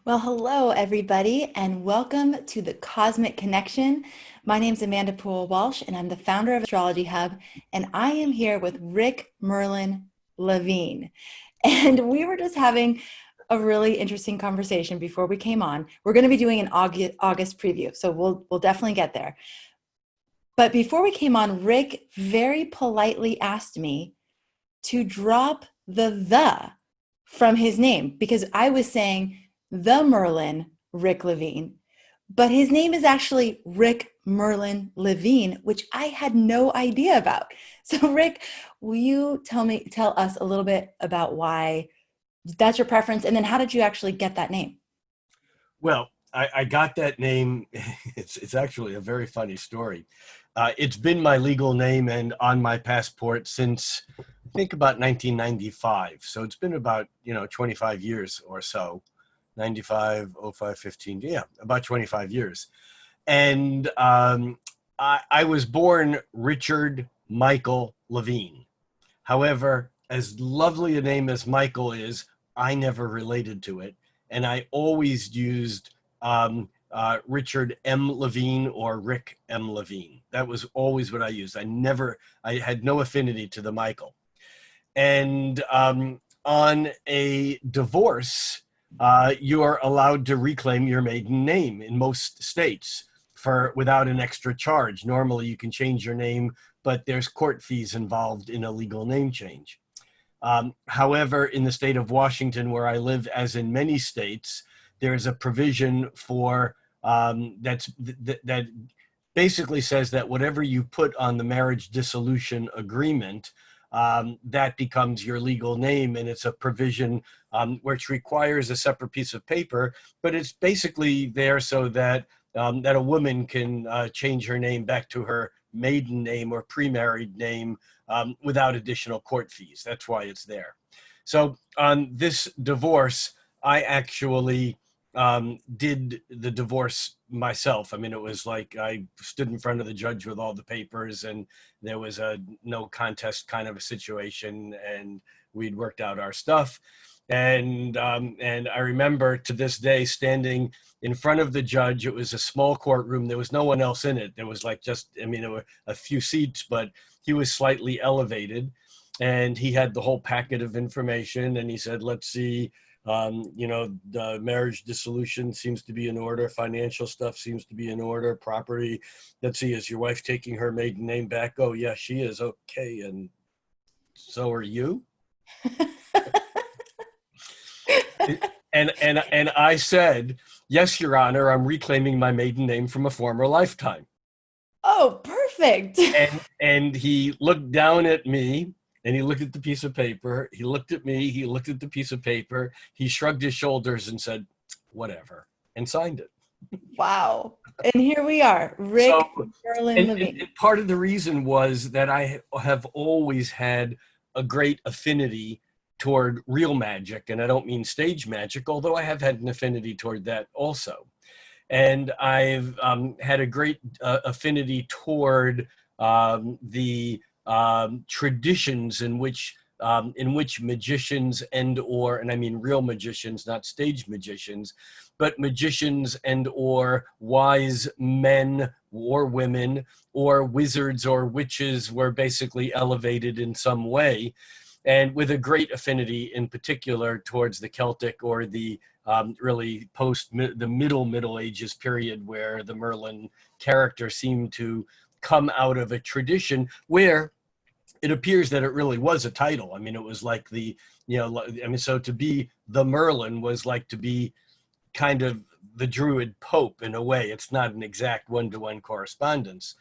Well, hello, everybody, and welcome to the Cosmic Connection. My name is Amanda Poole Walsh, and I'm the founder of Astrology Hub, and I am here with Rick Merlin Levine. And we were just having a really interesting conversation before we came on. We're going to be doing an August preview, so we'll definitely get there. But before we came on, Rick very politely asked me to drop the from his name because I was saying the Merlin Rick Levine, but his name is actually Rick Merlin Levine, which I had no idea about. So Rick, will you tell us a little bit about why that's your preference, and then how did you actually get that name? Well, I got that name. It's actually a very funny story. It's been my legal name and on my passport since I think about 1995. So it's been about 25 years or so. 95, 05, 15. Yeah, about 25 years. And I was born Richard Michael Levine. However, as lovely a name as Michael is, I never related to it. And I always used Richard M. Levine or Rick M. Levine. That was always what I used. I had no affinity to the Michael. And on a divorce, you're allowed to reclaim your maiden name in most states without an extra charge. Normally, you can change your name, but there's court fees involved in a legal name change. However, in the state of Washington, where I live, as in many states, there's a provision for that basically says that whatever you put on the marriage dissolution agreement, that becomes your legal name, and it's a provision which requires a separate piece of paper, but it's basically there so that that a woman can change her name back to her maiden name or pre-married name without additional court fees. That's why it's there. So on this divorce, I actually did the divorce myself. I mean, it was like I stood in front of the judge with all the papers, and there was a no contest kind of a situation, and we'd worked out our stuff. And I remember to this day standing in front of the judge. It was a small courtroom. There was no one else in it. There was there were a few seats, but he was slightly elevated, and he had the whole packet of information. And he said, let's see, the marriage dissolution seems to be in order. Financial stuff seems to be in order. Property. Let's see, is your wife taking her maiden name back? Oh, yeah, she is. Okay. And so are you? And I said, yes, Your Honor, I'm reclaiming my maiden name from a former lifetime. Oh, perfect. And he looked down at me, and he looked at the piece of paper. He looked at me. He looked at the piece of paper. He shrugged his shoulders and said, whatever, and signed it. Wow. And here we are, Rick So, Merlin Levine. and part of the reason was that I have always had a great affinity toward real magic. And I don't mean stage magic, although I have had an affinity toward that also. And I've had a great affinity toward the traditions in which magicians and I mean real magicians, not stage magicians, but magicians and or wise men or women or wizards or witches were basically elevated in some way, and with a great affinity in particular towards the Celtic or the really the Middle Ages period, where the Merlin character seemed to come out of a tradition where it appears that it really was a title. I mean, it was like so to be the Merlin was like to be kind of the Druid Pope in a way. It's not an exact one-to-one correspondence.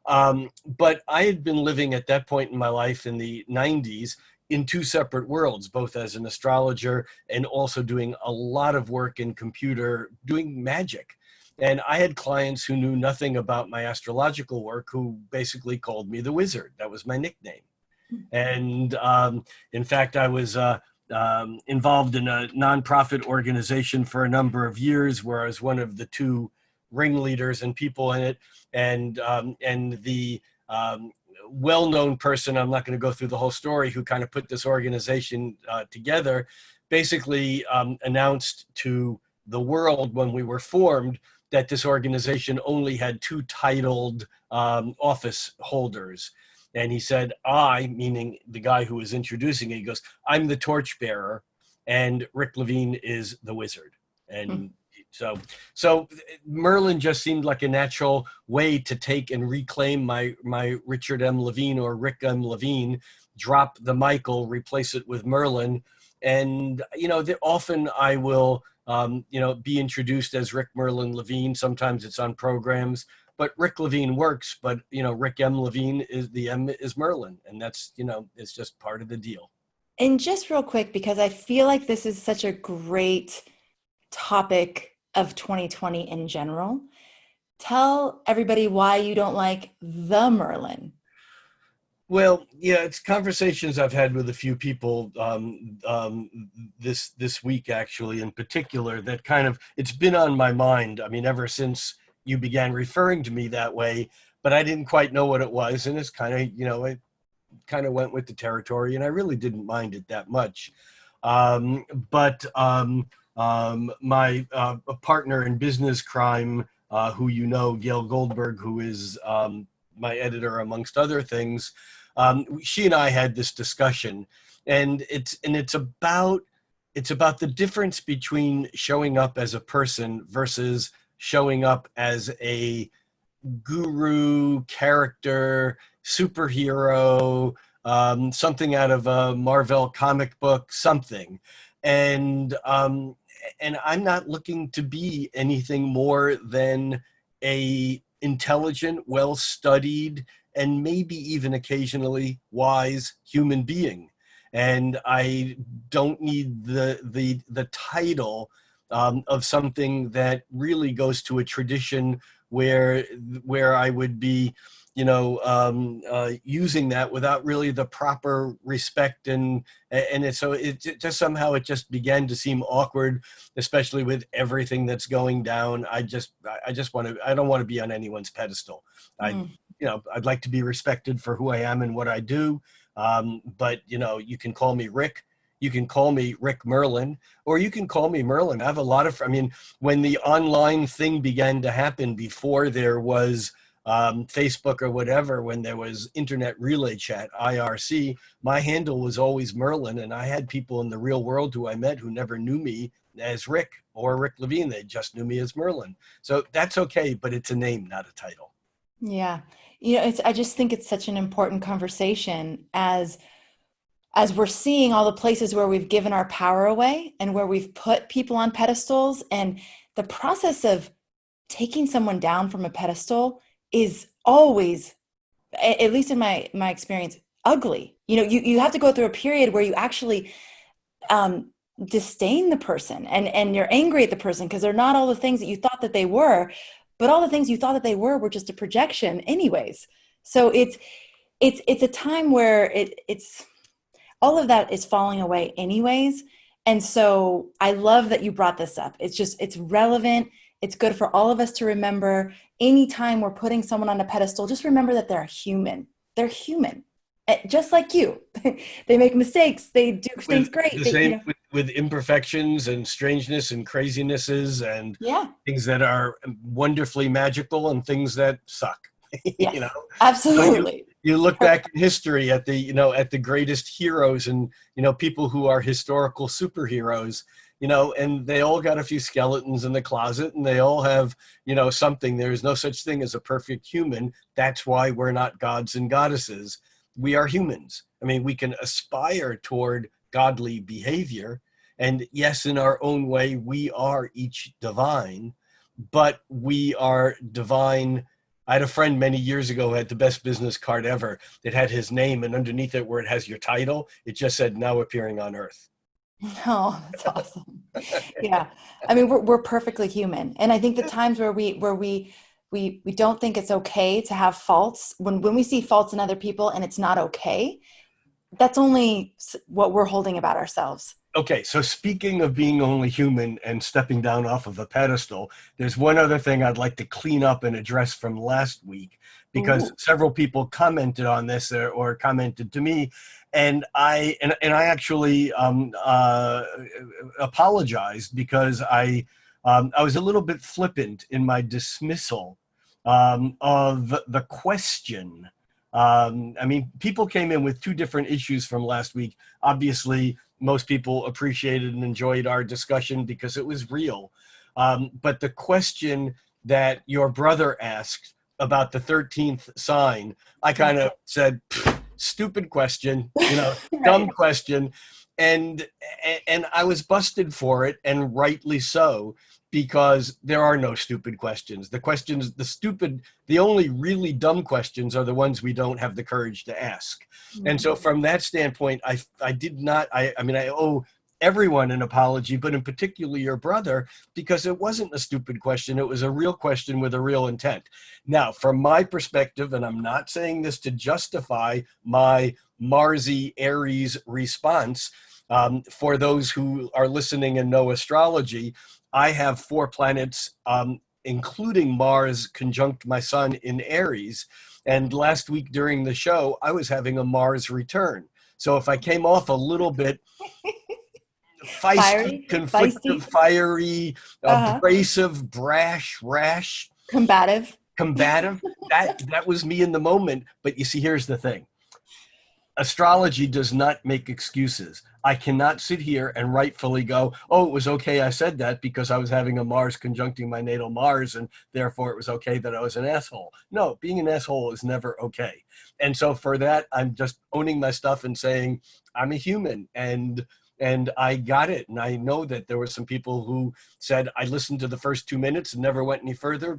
But I had been living at that point in my life in the 90s in two separate worlds, both as an astrologer and also doing a lot of work in computer, doing magic. And I had clients who knew nothing about my astrological work who basically called me the wizard. That was my nickname. And in fact, I was involved in a nonprofit organization for a number of years where I was one of the two ringleaders and people in it. And the well-known person, I'm not going to go through the whole story, who kind of put this organization together, basically announced to the world when we were formed that this organization only had two titled office holders. And he said, I, meaning the guy who was introducing it, he goes, I'm the torchbearer, and Rick Levine is the wizard. And so Merlin just seemed like a natural way to take and reclaim my Richard M. Levine or Rick M. Levine, drop the Michael, replace it with Merlin. And, often I will, be introduced as Rick Merlin Levine. Sometimes it's on programs, but Rick Levine works. But, Rick M. Levine is the M is Merlin. And that's, it's just part of the deal. And just real quick, because I feel like this is such a great topic of 2020 in general, tell everybody why you don't like the Merlin. Well, yeah, it's conversations I've had with a few people this week, actually, in particular, that kind of, it's been on my mind. I mean, ever since you began referring to me that way, but I didn't quite know what it was. And it's kind of, it kind of went with the territory, and I really didn't mind it that much. But my partner in business crime, who Gail Goldberg, who is my editor amongst other things, she and I had this discussion, and it's about the difference between showing up as a person versus showing up as a guru, character, superhero, something out of a Marvel comic book, something. And I'm not looking to be anything more than a intelligent, well-studied, and maybe even occasionally wise human being. And I don't need the title of something that really goes to a tradition where I would be, using that without really the proper respect, and it just somehow it just began to seem awkward, especially with everything that's going down. I don't want to be on anyone's pedestal. I'd like to be respected for who I am and what I do. But you can call me Rick. You can call me Rick Merlin, or you can call me Merlin. I have a lot of, when the online thing began to happen before there was Facebook or whatever, when there was Internet Relay Chat, IRC, my handle was always Merlin. And I had people in the real world who I met who never knew me as Rick or Rick Levine. They just knew me as Merlin. So that's okay, but it's a name, not a title. Yeah. I just think it's such an important conversation as we're seeing all the places where we've given our power away and where we've put people on pedestals, and the process of taking someone down from a pedestal is always, at least in my experience, ugly. You have to go through a period where you actually disdain the person, and you're angry at the person because they're not all the things that you thought that they were, but all the things you thought that they were just a projection anyways. So it's a time where it's all of that is falling away anyways. And so I love that you brought this up. It's relevant. It's good for all of us to remember. Anytime we're putting someone on a pedestal, just remember that they're human. They're human, just like you. They make mistakes. They do things great. The same with imperfections and strangeness and crazinesses and things that are wonderfully magical and things that suck. Yes, absolutely. You look back in history at the greatest heroes and, people who are historical superheroes, and they all got a few skeletons in the closet, and they all have, something. There is no such thing as a perfect human. That's why we're not gods and goddesses. We are humans. We can aspire toward godly behavior. And yes, in our own way, we are each divine, but we are divine. I had a friend many years ago who had the best business card ever. It had his name, and underneath it, where it has your title, it just said, now appearing on Earth. Oh, that's awesome. Yeah. We're perfectly human. And I think the times where we don't think it's okay to have faults, when we see faults in other people and it's not okay, that's only what we're holding about ourselves. Okay, so speaking of being only human and stepping down off of a pedestal, there's one other thing I'd like to clean up and address from last week, because several people commented on this or commented to me, and I actually apologized because I I was a little bit flippant in my dismissal of the question. I mean, people came in with two different issues from last week. Obviously, most people appreciated and enjoyed our discussion because it was real. But the question that your brother asked about the 13th sign, I kind of said, stupid question, dumb Right. question. And I was busted for it, and rightly so, because there are no stupid questions. The only really dumb questions are the ones we don't have the courage to ask. And so from that standpoint, I owe everyone an apology, but in particular your brother, because it wasn't a stupid question. It was a real question with a real intent. Now, from my perspective, and I'm not saying this to justify my Marsy Aries response, for those who are listening and know astrology, I have 4 planets, including Mars conjunct my sun in Aries. And last week during the show, I was having a Mars return. So if I came off a little bit feisty, Feisty, conflictive, fiery, uh-huh. abrasive, brash, rash, Combative. combative, that was me in the moment. But you see, here's the thing. Astrology does not make excuses. I cannot sit here and rightfully go, oh, it was okay I said that because I was having a Mars conjuncting my natal Mars, and therefore it was okay that I was an asshole. No, being an asshole is never okay. And so for that, I'm just owning my stuff and saying, I'm a human, and I got it. And I know that there were some people who said, I listened to the first 2 minutes and never went any further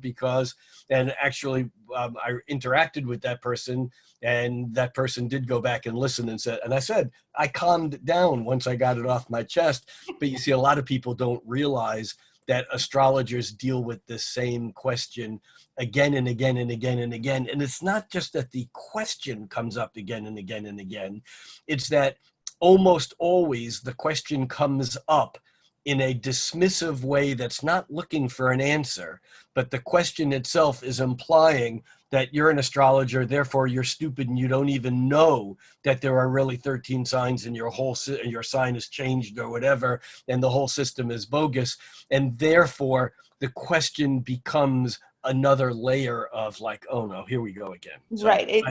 and actually I interacted with that person, and that person did go back and listen and I said, I calmed down once I got it off my chest. But you see, a lot of people don't realize that astrologers deal with this same question again and again and again and again. And it's not just that the question comes up again and again and again. It's that almost always the question comes up in a dismissive way that's not looking for an answer, but the question itself is implying that you're an astrologer, therefore you're stupid and you don't even know that there are really 13 signs and your sign is changed or whatever, and the whole system is bogus. And therefore the question becomes another layer of like, oh no, here we go again. So Right.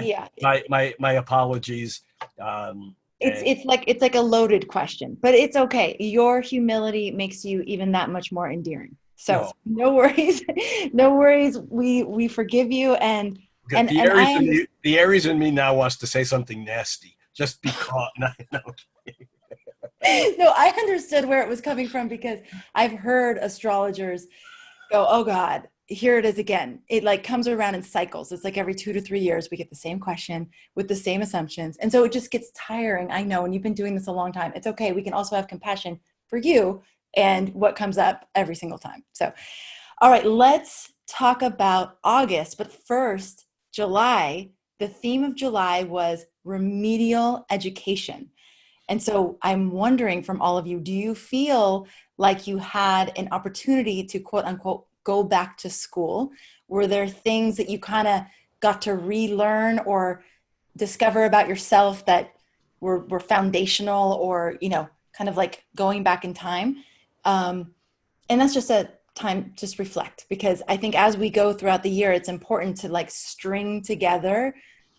my apologies. It's like a loaded question, but it's okay. Your humility makes you even that much more endearing. So No, no worries, no worries. We forgive you, and the and I Aries in am. me, the Aries in me now wants to say something nasty just because. No. No, I understood where it was coming from because I've heard astrologers go, oh God, here it is again. It like comes around in cycles. It's like every 2 to 3 years, we get the same question with the same assumptions. And so it just gets tiring. I know, and you've been doing this a long time. It's okay. We can also have compassion for you and what comes up every single time. So, all right, let's talk about August. But first, July, the theme of July was remedial education. And so I'm wondering from all of you, do you feel like you had an opportunity to quote unquote go back to school? Were there things that you kind of got to relearn or discover about yourself that were foundational or, kind of like going back in time? And that's just a time, just reflect, because I think as we go throughout the year, it's important to like string together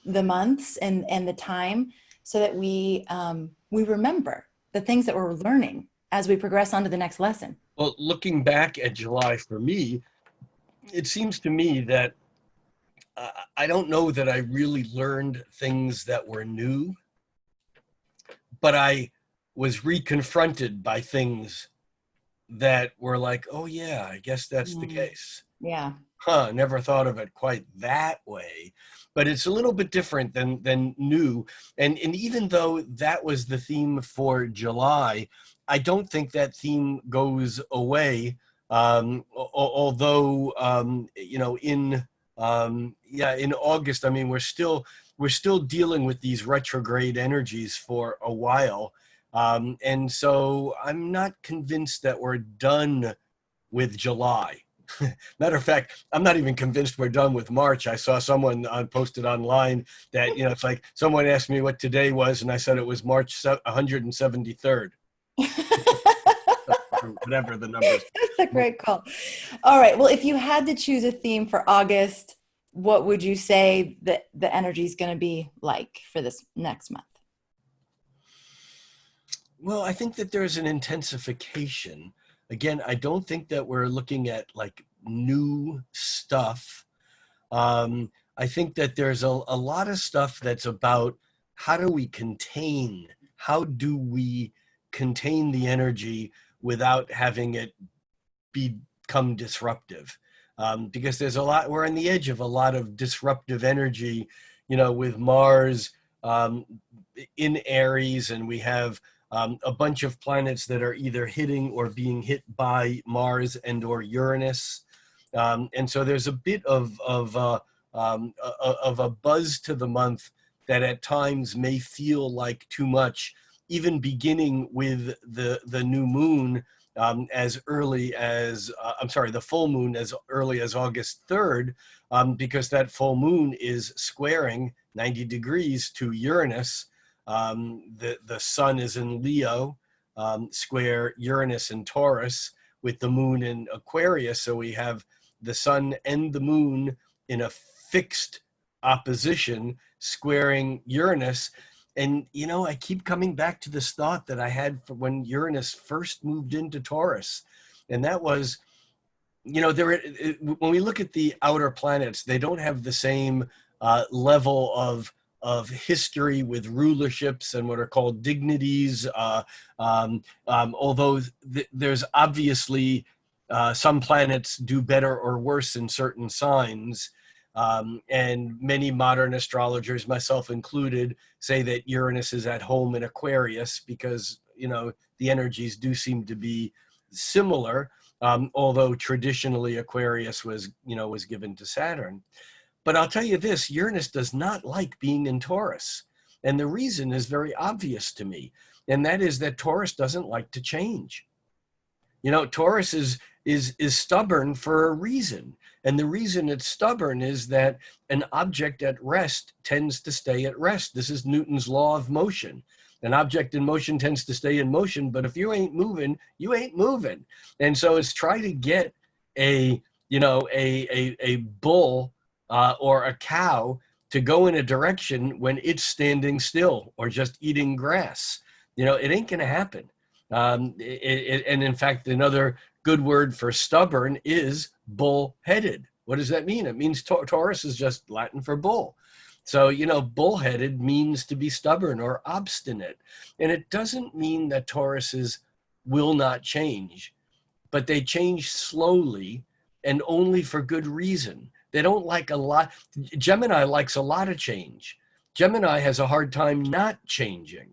the months and the time so that we remember the things that we're learning as we progress on to the next lesson. Well, looking back at July for me, it seems to me that I don't know that I really learned things that were new, but I was reconfronted by things that were like, oh yeah, I guess that's the case. Yeah. Never thought of it quite that way. But it's a little bit different than new. And even though that was the theme for July, I don't think that theme goes away. Although in August, I mean, we're still dealing with these retrograde energies for a while. And so I'm not convinced that we're done with July. Matter of fact, I'm not even convinced we're done with March. I saw someone posted online that, it's like someone asked me what today was, and I said it was March 173rd, whatever the number is. That's a great call. All right. Well, if you had to choose a theme for August, what would you say that the energy is going to be like for this next month? Well, I think that there's an intensification. Again, I don't think that we're looking at like new stuff. I think that there's a lot of stuff that's about how do we contain, how do we contain the energy without having it become disruptive. Because there's a lot, we're on the edge of a lot of disruptive energy, with Mars um, in Aries, and we have a bunch of planets that are either hitting or being hit by Mars and or Uranus. And so there's a bit of a buzz to the month that at times may feel like too much, even beginning with the new moon as early as, the full moon as early as August 3rd, because that full moon is squaring 90 degrees to Uranus. The sun is in Leo, square Uranus and Taurus, with the moon in Aquarius. So we have the sun and the moon in a fixed opposition, squaring Uranus. And, I keep coming back to this thought that I had for when Uranus first moved into Taurus. And that was, when we look at the outer planets, they don't have the same level of history with rulerships and what are called dignities. Although there's obviously some planets do better or worse in certain signs. And many modern astrologers, myself included, say that Uranus is at home in Aquarius because, the energies do seem to be similar, although traditionally Aquarius was given to Saturn. But I'll tell you this, Uranus does not like being in Taurus. And the reason is very obvious to me. And that is that Taurus doesn't like to change. Taurus is stubborn for a reason. And the reason it's stubborn is that an object at rest tends to stay at rest. This is Newton's law of motion. An object in motion tends to stay in motion, but if you ain't moving, you ain't moving. And so it's trying to get a bull or a cow to go in a direction when it's standing still or just eating grass. It ain't going to happen. And in fact, another good word for stubborn is bull-headed. What does that mean? It means Taurus is just Latin for bull. So, bull-headed means to be stubborn or obstinate. And it doesn't mean that Tauruses will not change, but they change slowly and only for good reason. They don't like a lot. Gemini likes a lot of change. Gemini has a hard time not changing.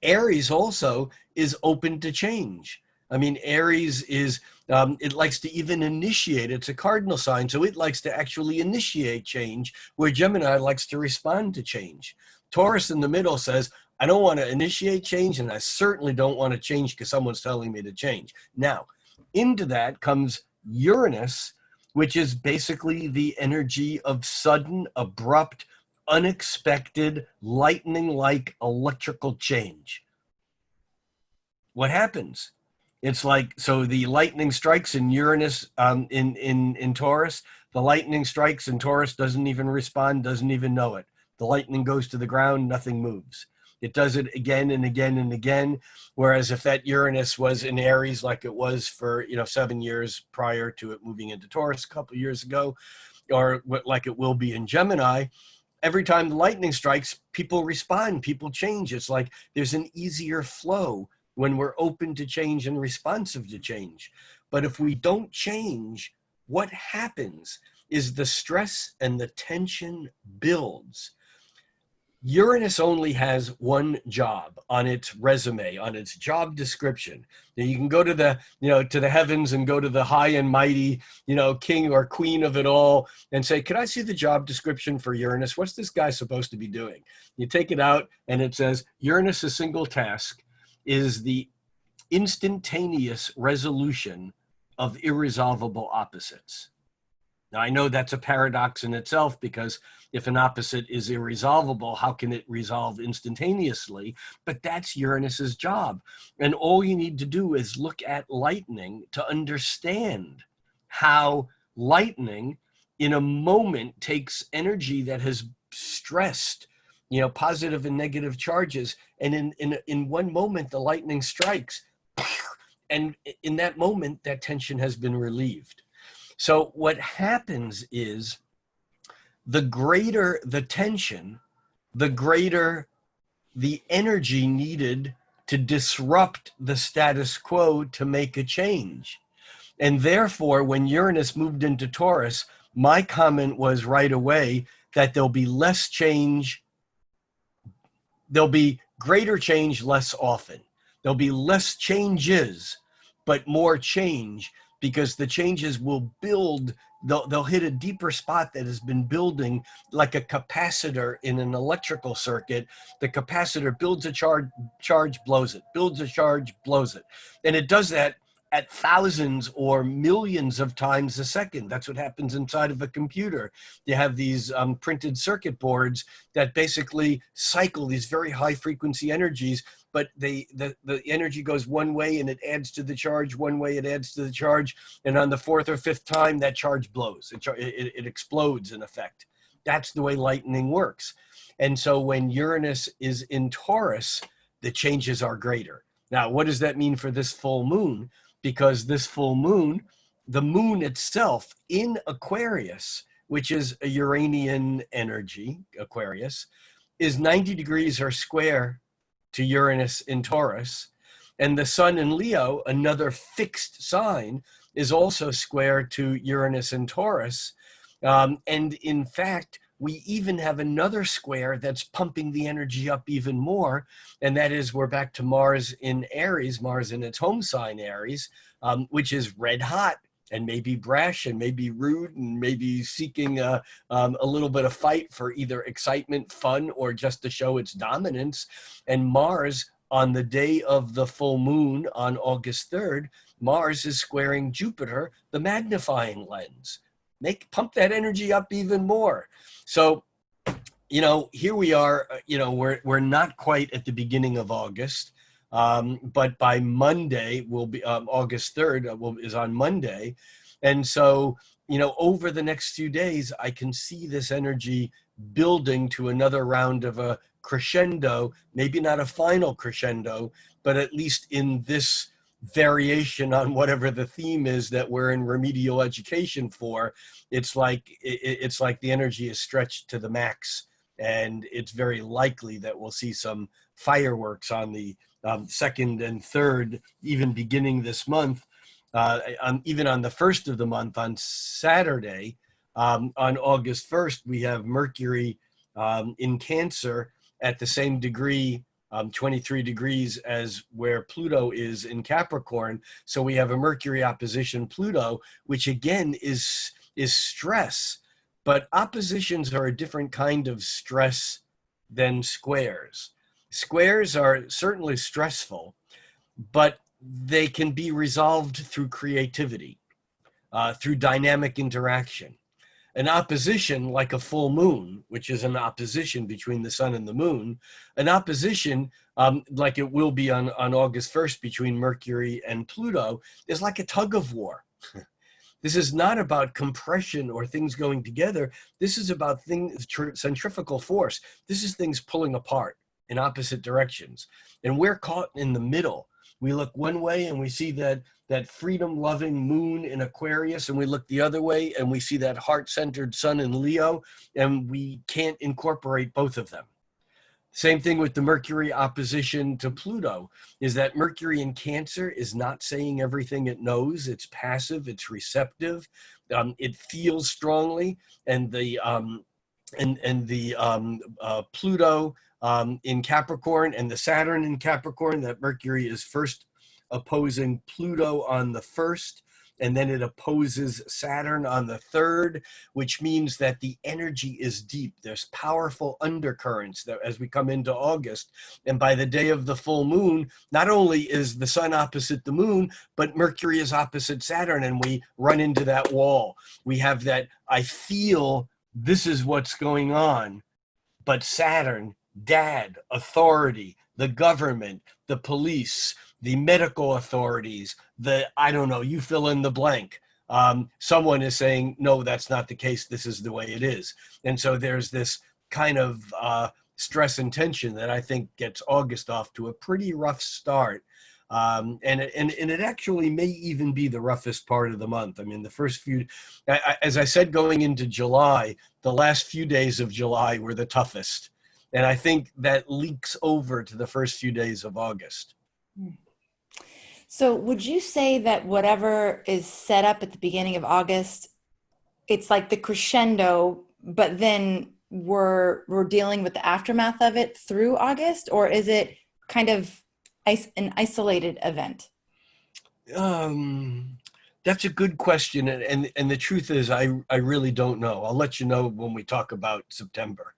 Aries also is open to change. I mean, Aries is, it likes to even initiate. It's a cardinal sign, so it likes to actually initiate change, where Gemini likes to respond to change. Taurus in the middle says, I don't want to initiate change, and I certainly don't want to change because someone's telling me to change. Now, into that comes Uranus, which is basically the energy of sudden, abrupt, unexpected, lightning-like electrical change. What happens? It's like, so the lightning strikes in Uranus, in Taurus. The lightning strikes and Taurus doesn't even respond, doesn't even know it. The lightning goes to the ground, nothing moves. It does it again and again and again. Whereas if that Uranus was in Aries, like it was for 7 years prior to it moving into Taurus a couple of years ago, or like it will be in Gemini, every time the lightning strikes, people respond, people change. It's like there's an easier flow when we're open to change and responsive to change. But if we don't change, what happens is the stress and the tension builds. Uranus only has one job on its resume, on its job description. Now you can go to the, to the heavens and go to the high and mighty, king or queen of it all and say, can I see the job description for Uranus? What's this guy supposed to be doing? You take it out and it says, Uranus' single task is the instantaneous resolution of irresolvable opposites. Now, I know that's a paradox in itself, because if an opposite is irresolvable, how can it resolve instantaneously? But that's Uranus's job. And all you need to do is look at lightning to understand how lightning in a moment takes energy that has stressed, positive and negative charges. And in one moment, the lightning strikes. And in that moment, that tension has been relieved. So what happens is, the greater the tension, the greater the energy needed to disrupt the status quo to make a change. And therefore, when Uranus moved into Taurus, my comment was right away that there'll be less change. There'll be greater change less often. There'll be less changes, but more change, because the changes will build. They'll hit a deeper spot that has been building, like a capacitor in an electrical circuit. The capacitor builds a charge, blows it, builds a charge, blows it. And it does that at thousands or millions of times a second. That's what happens inside of a computer. You have these printed circuit boards that basically cycle these very high frequency energies, but the energy goes one way and it adds to the charge, one way it adds to the charge, and on the fourth or fifth time, that charge blows. It explodes, in effect. That's the way lightning works. And so when Uranus is in Taurus, the changes are greater. Now, what does that mean for this full moon? Because this full moon, the moon itself in Aquarius, which is a Uranian energy, Aquarius, is 90 degrees or square to Uranus in Taurus. And the sun in Leo, another fixed sign, is also square to Uranus in Taurus. And in fact, we even have another square that's pumping the energy up even more. And that is, we're back to Mars in Aries, Mars in its home sign, Aries, which is red hot and maybe brash and maybe rude and maybe seeking a little bit of fight for either excitement, fun, or just to show its dominance. And Mars, on the day of the full moon on August 3rd, Mars is squaring Jupiter, the magnifying lens. Pump that energy up even more. So, here we are, we're not quite at the beginning of August, but by Monday will be, August 3rd is on Monday. And so, over the next few days, I can see this energy building to another round of a crescendo, maybe not a final crescendo, but at least in this variation on whatever the theme is that we're in remedial education for. It's like the energy is stretched to the max, and it's very likely that we'll see some fireworks on the 2nd and 3rd, even beginning this month, even on the 1st of the month, on Saturday, on August 1st, we have Mercury in Cancer at the same degree, 23 degrees, as where Pluto is in Capricorn. So we have a Mercury opposition Pluto, which again is stress. But oppositions are a different kind of stress than squares. Squares are certainly stressful, but they can be resolved through creativity, through dynamic interaction. An opposition, like a full moon, which is an opposition between the sun and the moon, an opposition, like it will be on August 1st between Mercury and Pluto, is like a tug of war. This is not about compression or things going together. This is about centrifugal force. This is things pulling apart in opposite directions. And we're caught in the middle. We look one way and we see that freedom-loving moon in Aquarius, and we look the other way and we see that heart-centered sun in Leo, and we can't incorporate both of them. Same thing with the Mercury opposition to Pluto, is that Mercury in Cancer is not saying everything it knows. It's passive, it's receptive, it feels strongly, and the Pluto in Capricorn and the Saturn in Capricorn, that Mercury is first opposing Pluto on the 1st, and then it opposes Saturn on the 3rd, which means that the energy is deep. There's powerful undercurrents that as we come into August. And by the day of the full moon, not only is the sun opposite the moon, but Mercury is opposite Saturn, and we run into that wall. We have that, I feel this is what's going on, but Saturn, dad, authority, the government, the police, the medical authorities, I don't know, you fill in the blank. Someone is saying, no, that's not the case. This is the way it is. And so there's this kind of stress and tension that I think gets August off to a pretty rough start. And it actually may even be the roughest part of the month. I mean, the first few, as I said, going into July, the last few days of July were the toughest. And I think that leaks over to the first few days of August. So would you say that whatever is set up at the beginning of August, it's like the crescendo, but then we're dealing with the aftermath of it through August, or is it kind of an isolated event? That's a good question. And the truth is, I really don't know. I'll let you know when we talk about September.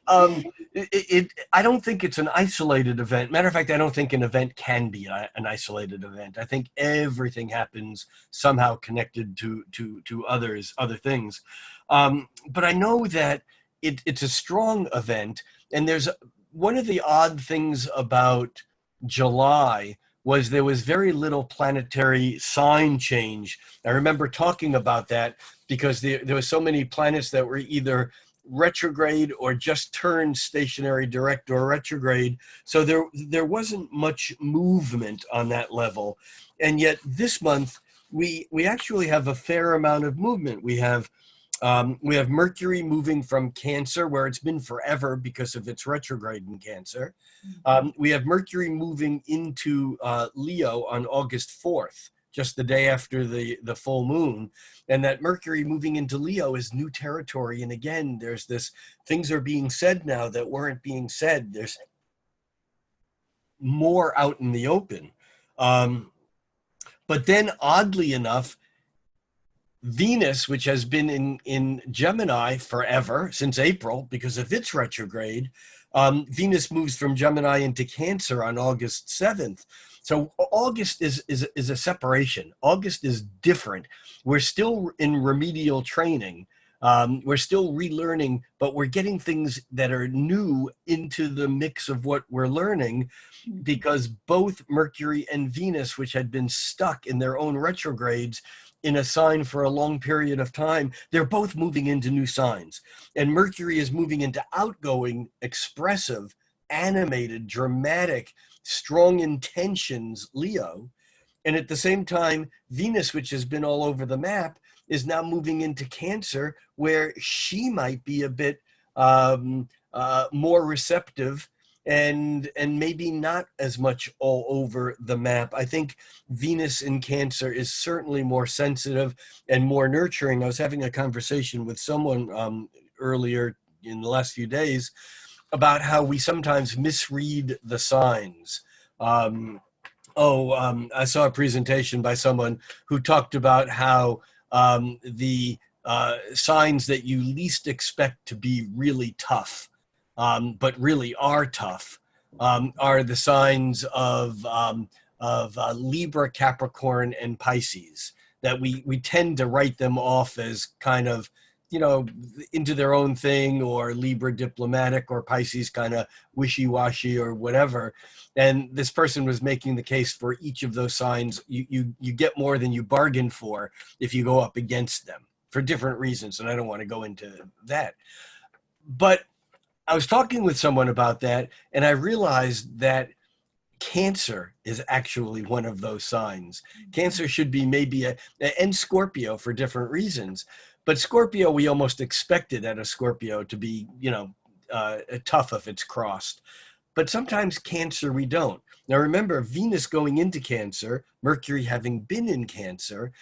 I don't think it's an isolated event. Matter of fact, I don't think an event can be an isolated event. I think everything happens somehow connected to other things. But I know that it's a strong event. And there's one of the odd things about July was there was very little planetary sign change. I remember talking about that because there were so many planets that were either retrograde or just turned stationary, direct, or retrograde. So there wasn't much movement on that level. And yet this month, we actually have a fair amount of movement. We have Mercury moving from Cancer, where it's been forever because of its retrograde in Cancer. We have Mercury moving into Leo on August 4th, just the day after the full moon. And that Mercury moving into Leo is new territory. And again, there's this, things are being said now that weren't being said. There's more out in the open. But then oddly enough, Venus, which has been in Gemini forever, since April, because of its retrograde, Venus moves from Gemini into Cancer on August 7th. So August is a separation. August is different. We're still in remedial training. We're still relearning, but we're getting things that are new into the mix of what we're learning, because both Mercury and Venus, which had been stuck in their own retrogrades in a sign for a long period of time, they're both moving into new signs. And Mercury is moving into outgoing, expressive, animated, dramatic, strong intentions, Leo. And at the same time, Venus, which has been all over the map, is now moving into Cancer, where she might be a bit more receptive and maybe not as much all over the map. I think Venus in Cancer is certainly more sensitive and more nurturing. I was having a conversation with someone earlier in the last few days about how we sometimes misread the signs. I saw a presentation by someone who talked about how the signs that you least expect to be really tough, but really are tough, are the signs of Libra, Capricorn, and Pisces. That we tend to write them off as kind of, into their own thing, or Libra diplomatic, or Pisces kind of wishy-washy or whatever. And this person was making the case for each of those signs. You get more than you bargained for if you go up against them for different reasons. And I don't want to go into that. But I was talking with someone about that, and I realized that Cancer is actually one of those signs. Cancer should be maybe and Scorpio for different reasons. But Scorpio, we almost expected at a Scorpio to be, tough if it's crossed. But sometimes Cancer, we don't. Now remember, Venus going into Cancer, Mercury having been in Cancer,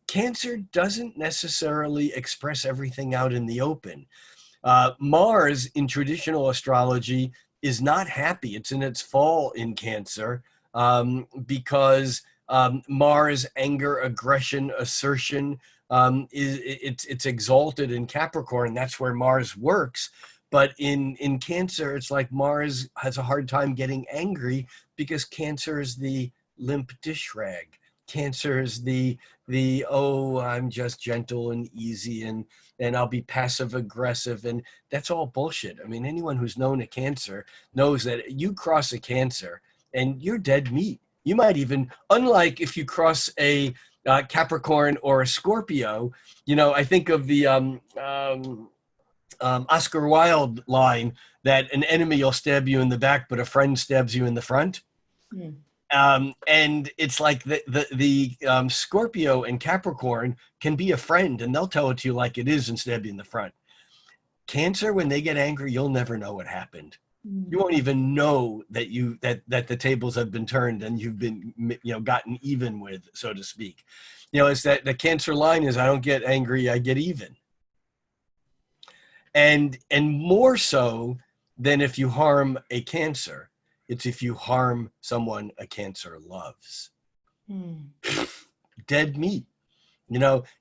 Cancer doesn't necessarily express everything out in the open. Mars in traditional astrology is not happy. It's in its fall in Cancer because Mars, anger, aggression, assertion, it's exalted in Capricorn. That's where Mars works. But in Cancer, it's like Mars has a hard time getting angry because Cancer is the limp dish rag. Cancer is the oh, I'm just gentle and easy, and I'll be passive aggressive, and that's all bullshit. I mean, anyone who's known a Cancer knows that you cross a Cancer and you're dead meat. You might even, unlike if you cross a Capricorn or a Scorpio, I think of the Oscar Wilde line that an enemy will stab you in the back, but a friend stabs you in the front. Mm. And it's like the Scorpio and Capricorn can be a friend, and they'll tell it to you like it is and stab you in the front. Cancer, when they get angry, you'll never know what happened. You won't even know that that the tables have been turned and you've been gotten even with, so to speak. It's that the Cancer line is, I don't get angry, I get even. And more so than if you harm a Cancer, it's if you harm someone a Cancer loves. Dead meat.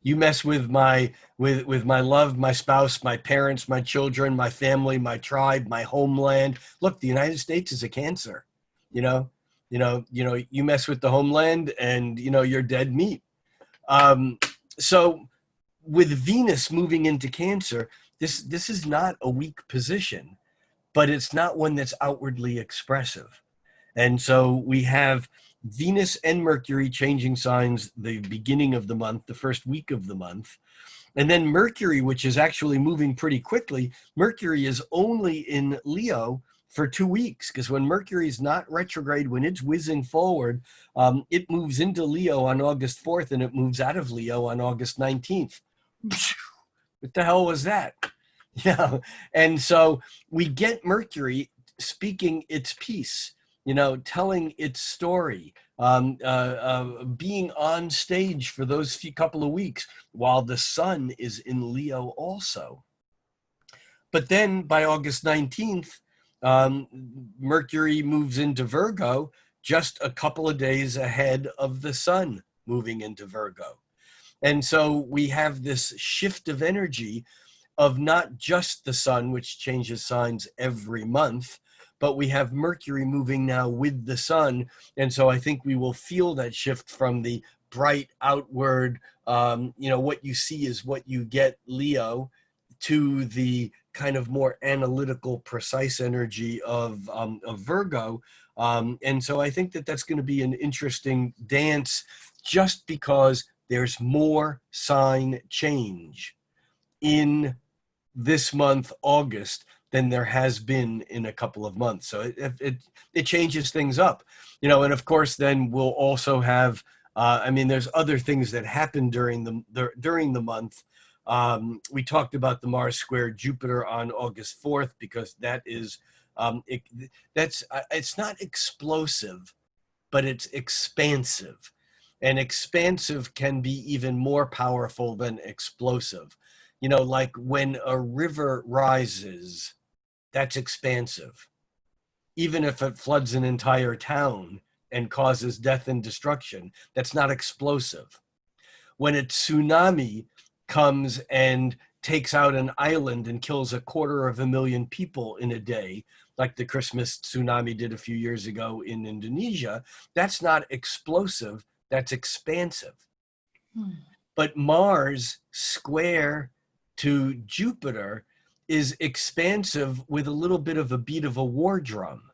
You mess with my love, my spouse, my parents, my children, my family, my tribe, my homeland. Look, the United States is a Cancer. You mess with the homeland, and you're dead meat. So with Venus moving into Cancer, this is not a weak position, but it's not one that's outwardly expressive. And so we have Venus and Mercury changing signs the beginning of the month, the first week of the month. And then Mercury, which is actually moving pretty quickly, Mercury is only in Leo for 2 weeks, because when Mercury is not retrograde, when it's whizzing forward, it moves into Leo on August 4th and it moves out of Leo on August 19th. What the hell was that? And so we get Mercury speaking its piece, telling its story, being on stage for those couple of weeks while the sun is in Leo also. But then by August 19th, Mercury moves into Virgo just a couple of days ahead of the sun moving into Virgo. And so we have this shift of energy of not just the sun, which changes signs every month, but we have Mercury moving now with the sun. And so I think we will feel that shift from the bright outward, what you see is what you get, Leo, to the kind of more analytical, precise energy of Virgo. And so I think that that's going to be an interesting dance, just because there's more sign change in this month, August, than there has been in a couple of months. So it changes things up, and of course then we'll also have, there's other things that happen during the month. We talked about the Mars square Jupiter on August 4th, because that is, it's not explosive, but it's expansive. And expansive can be even more powerful than explosive. Like when a river rises, that's expansive. Even if it floods an entire town and causes death and destruction, that's not explosive. When a tsunami comes and takes out an island and kills 250,000 people in a day, like the Christmas tsunami did a few years ago in Indonesia, that's not explosive, that's expansive. But Mars square to Jupiter is expansive with a little bit of a beat of a war drum,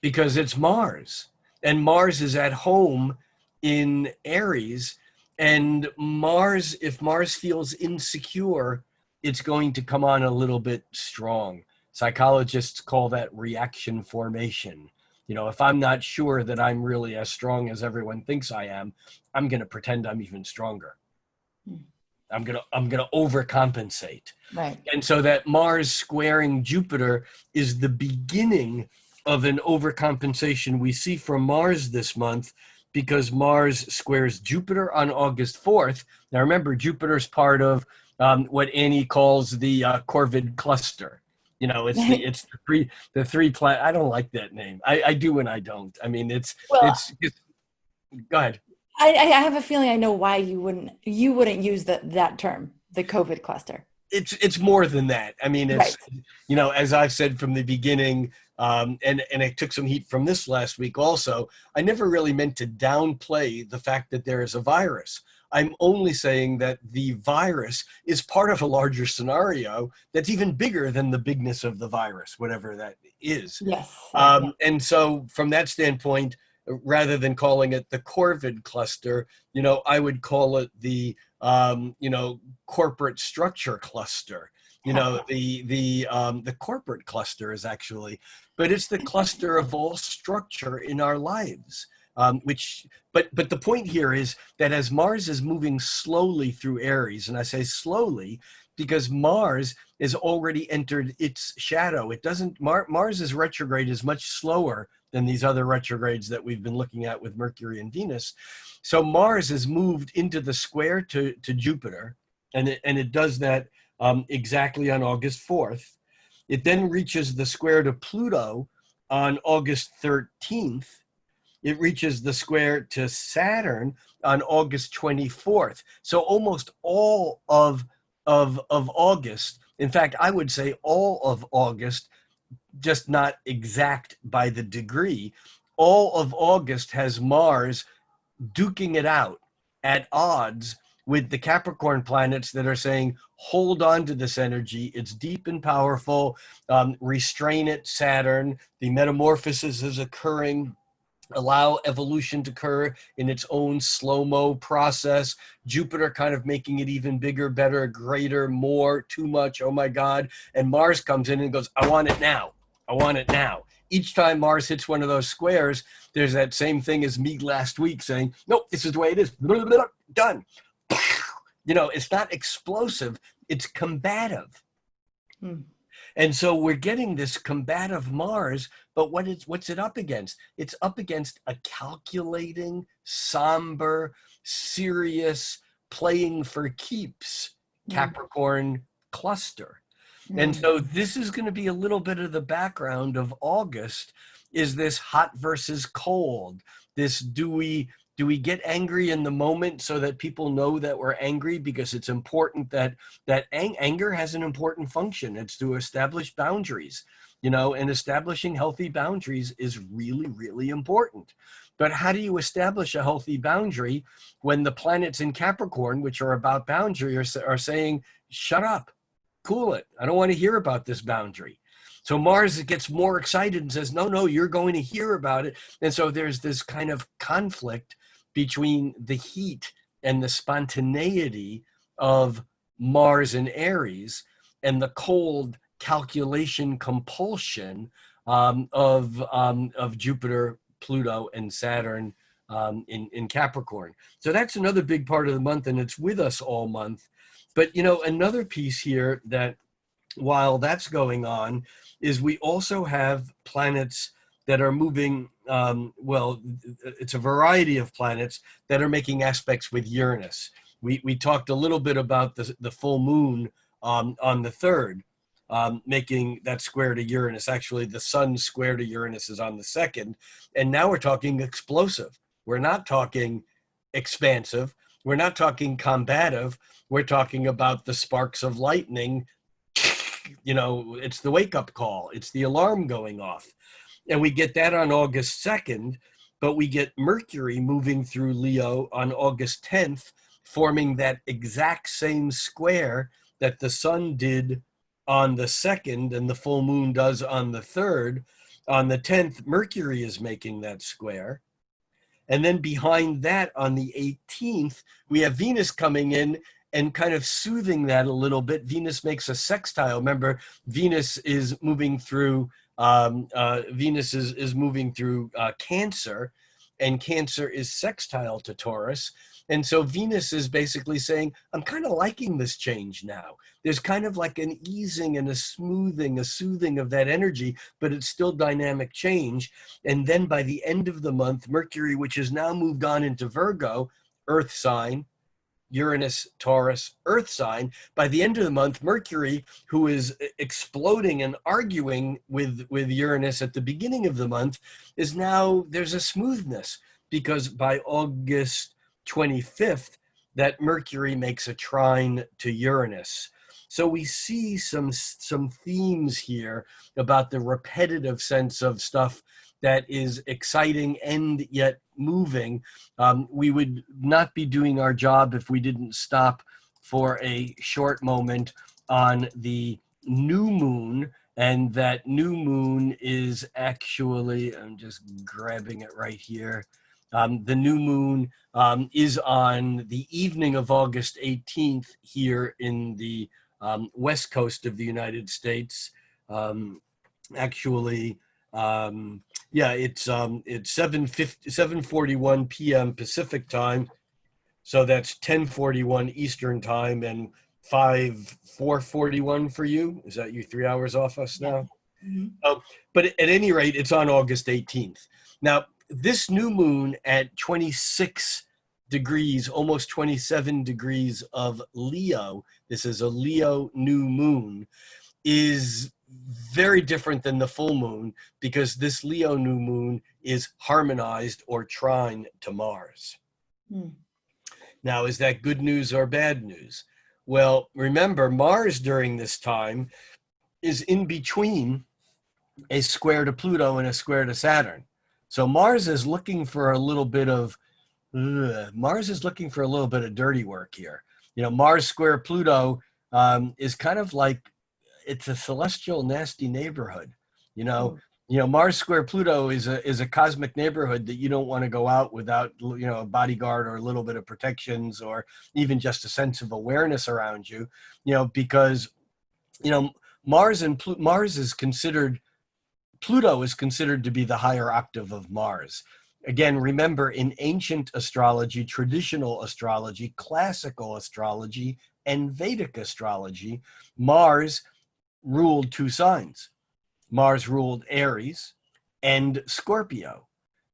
because it's Mars, and Mars is at home in Aries, and Mars, if Mars feels insecure, it's going to come on a little bit strong. Psychologists call that reaction formation. If I'm not sure that I'm really as strong as everyone thinks I am, I'm going to pretend I'm even stronger. I'm gonna overcompensate. Right. And so that Mars squaring Jupiter is the beginning of an overcompensation we see from Mars this month, because Mars squares Jupiter on August 4th. Now remember, Jupiter's part of what Annie calls the Corvid cluster. It's the three planet. I don't like that name. I do and I don't. I mean, it's Go ahead. I have a feeling I know why you wouldn't use that term, the COVID cluster. It's more than that. I mean, it's, Right. as I've said from the beginning, and I took some heat from this last week also. I never really meant to downplay the fact that there is a virus. I'm only saying that the virus is part of a larger scenario that's even bigger than the bigness of the virus, whatever that is. Yes. Yeah. And so, from that standpoint, rather than calling it the Corvid cluster, I would call it the corporate structure cluster. The corporate cluster is actually, but it's the cluster of all structure in our lives. But the point here is that as Mars is moving slowly through Aries, and I say slowly because Mars has already entered its shadow. It doesn't, Mars's retrograde is much slower than these other retrogrades that we've been looking at with Mercury and Venus. So Mars has moved into the square to Jupiter, and it does that exactly on August 4th. It then reaches the square to Pluto on August 13th. It reaches the square to Saturn on August 24th. So almost all of August, in fact, I would say all of August, just not exact by the degree, all of August has Mars duking it out at odds with the Capricorn planets that are saying, hold on to this energy. It's deep and powerful. Restrain it, Saturn. The metamorphosis is occurring. Allow evolution to occur in its own slow-mo process. Jupiter kind of making it even bigger, better, greater, more, too much, oh my God. And Mars comes in and goes, I want it now. I want it now. Each time Mars hits one of those squares, there's that same thing as me last week saying, nope, this is the way it is. Done. It's not explosive, it's combative. And so we're getting this combative Mars, but what's it up against? It's up against a calculating, somber, serious, playing for keeps Capricorn cluster. And so this is going to be a little bit of the background of August, is this hot versus cold, this do we get angry in the moment so that people know that we're angry, because it's important that anger has an important function. It's to establish boundaries, and establishing healthy boundaries is really, really important. But how do you establish a healthy boundary when the planets in Capricorn, which are about boundary, are saying, shut up, cool it, I don't want to hear about this boundary. So Mars gets more excited and says, no, you're going to hear about it. And so there's this kind of conflict between the heat and the spontaneity of Mars and Aries and the cold calculation compulsion of Jupiter, Pluto, and Saturn in Capricorn. So that's another big part of the month, and it's with us all month. But, another piece here that while that's going on is we also have planets that are moving, it's a variety of planets that are making aspects with Uranus. We talked a little bit about the full moon on the 3rd, making that square to Uranus. Actually, the sun square to Uranus is on the 2nd. And now we're talking explosive. We're not talking expansive. We're not talking combative. We're talking about the sparks of lightning. It's the wake-up call. It's the alarm going off. And we get that on August 2nd, but we get Mercury moving through Leo on August 10th, forming that exact same square that the sun did on the 2nd and the full moon does on the 3rd. On the 10th, Mercury is making that square. And then behind that, on the 18th, we have Venus coming in and kind of soothing that a little bit. Venus makes a sextile. Remember, Venus is moving through Cancer, and Cancer is sextile to Taurus. And so Venus is basically saying, I'm kind of liking this change now. There's kind of like an easing and a smoothing, a soothing of that energy, but it's still dynamic change. And then by the end of the month, Mercury, which has now moved on into Virgo, Earth sign, Uranus, Taurus, Earth sign. By the end of the month, Mercury, who is exploding and arguing with Uranus at the beginning of the month, is now, there's a smoothness. because by August 25th, that Mercury makes a trine to Uranus. So we see some themes here about the repetitive sense of stuff that is exciting and yet moving. We would not be doing our job if we didn't stop for a short moment on the new moon. And that new moon is actually, I'm just grabbing it right here. The new moon is on the evening of August 18th here in the west coast of the United States. Actually, yeah, it's 7:41 p.m. Pacific time, so that's 10:41 Eastern time and 4:41 for you. Is that you 3 hours off us now? Mm-hmm. But at any rate, it's on August 18th. Now, this new moon at 26 degrees, almost 27 degrees of Leo, this is a Leo new moon, is very different than the full moon because this Leo new moon is harmonized or trine to Mars. Mm. Now, is that good news or bad news? Well, remember, Mars during this time is in between a square to Pluto and a square to Saturn. So Mars is looking for a little bit of dirty work here. You know, Mars square Pluto is kind of like, it's a celestial nasty neighborhood. Mars square Pluto is a cosmic neighborhood that you don't want to go out without, a bodyguard or a little bit of protections or even just a sense of awareness around you, because, Pluto is considered to be the higher octave of Mars. Again, remember, in ancient astrology, traditional astrology, classical astrology, and Vedic astrology, Mars ruled two signs. Mars ruled Aries and Scorpio.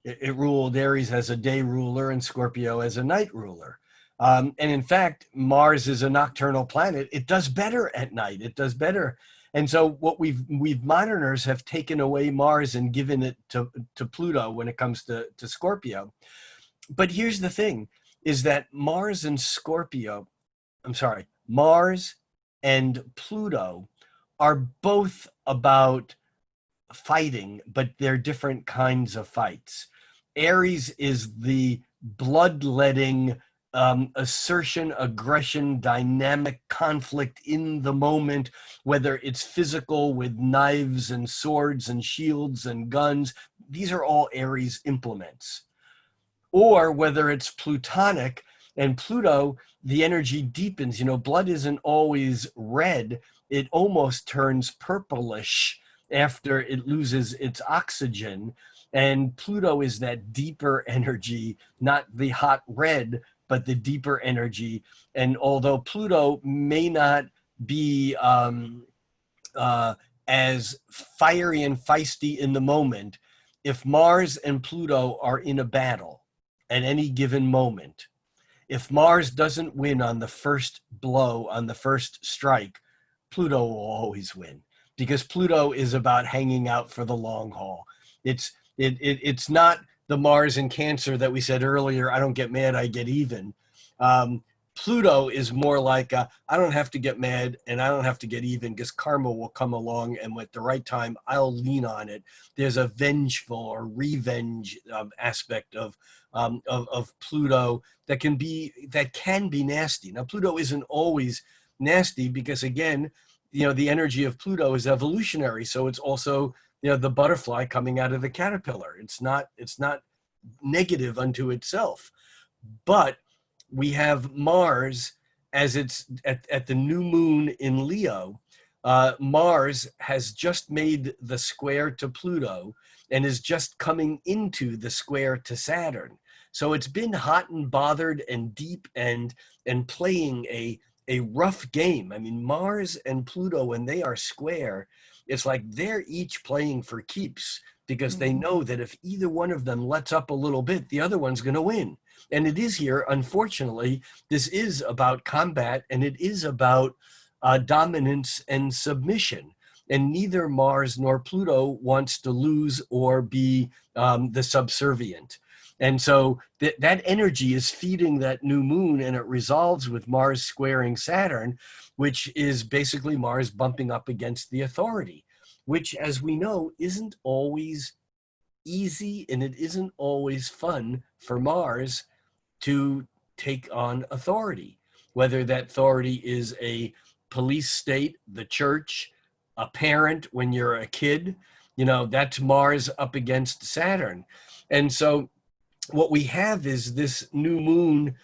It ruled Aries as a day ruler and Scorpio as a night ruler. And in fact, Mars is a nocturnal planet. It does better at night. It does better. And so what we've moderners have taken away Mars and given it to Pluto when it comes to Scorpio. But here's the thing, is that Mars and Pluto are both about fighting, but they're different kinds of fights. Aries is the bloodletting, assertion, aggression, dynamic conflict in the moment, whether it's physical with knives and swords and shields and guns. These are all Aries implements. Or whether it's Plutonic, and Pluto, the energy deepens. Blood isn't always red. It almost turns purplish after it loses its oxygen. And Pluto is that deeper energy, not the hot red, but the deeper energy. And although Pluto may not be as fiery and feisty in the moment, if Mars and Pluto are in a battle at any given moment, if Mars doesn't win on the first blow, on the first strike, Pluto will always win, because Pluto is about hanging out for the long haul. It's not the Mars in Cancer that we said earlier, I don't get mad, I get even. Pluto is more like, I don't have to get mad and I don't have to get even, because karma will come along, and at the right time, I'll lean on it. There's a vengeful or revenge aspect of Pluto that can be nasty. Now, Pluto isn't always nasty because, again, the energy of Pluto is evolutionary. So it's also, the butterfly coming out of the caterpillar. It's not negative unto itself. But we have Mars, as it's at the new moon in Leo. Mars has just made the square to Pluto and is just coming into the square to Saturn. So it's been hot and bothered and deep and playing a rough game. I mean, Mars and Pluto, when they are square, it's like they're each playing for keeps, because they know that if either one of them lets up a little bit, the other one's going to win. And it is here, unfortunately, this is about combat, and it is about dominance and submission. And neither Mars nor Pluto wants to lose or be the subservient. And so that energy is feeding that new moon, and it resolves with Mars squaring Saturn, which is basically Mars bumping up against the authority, which, as we know, isn't always easy, and it isn't always fun for Mars to take on authority, whether that authority is a police state, the church, a parent when you're a kid. That's Mars up against Saturn. And so what we have is this new moon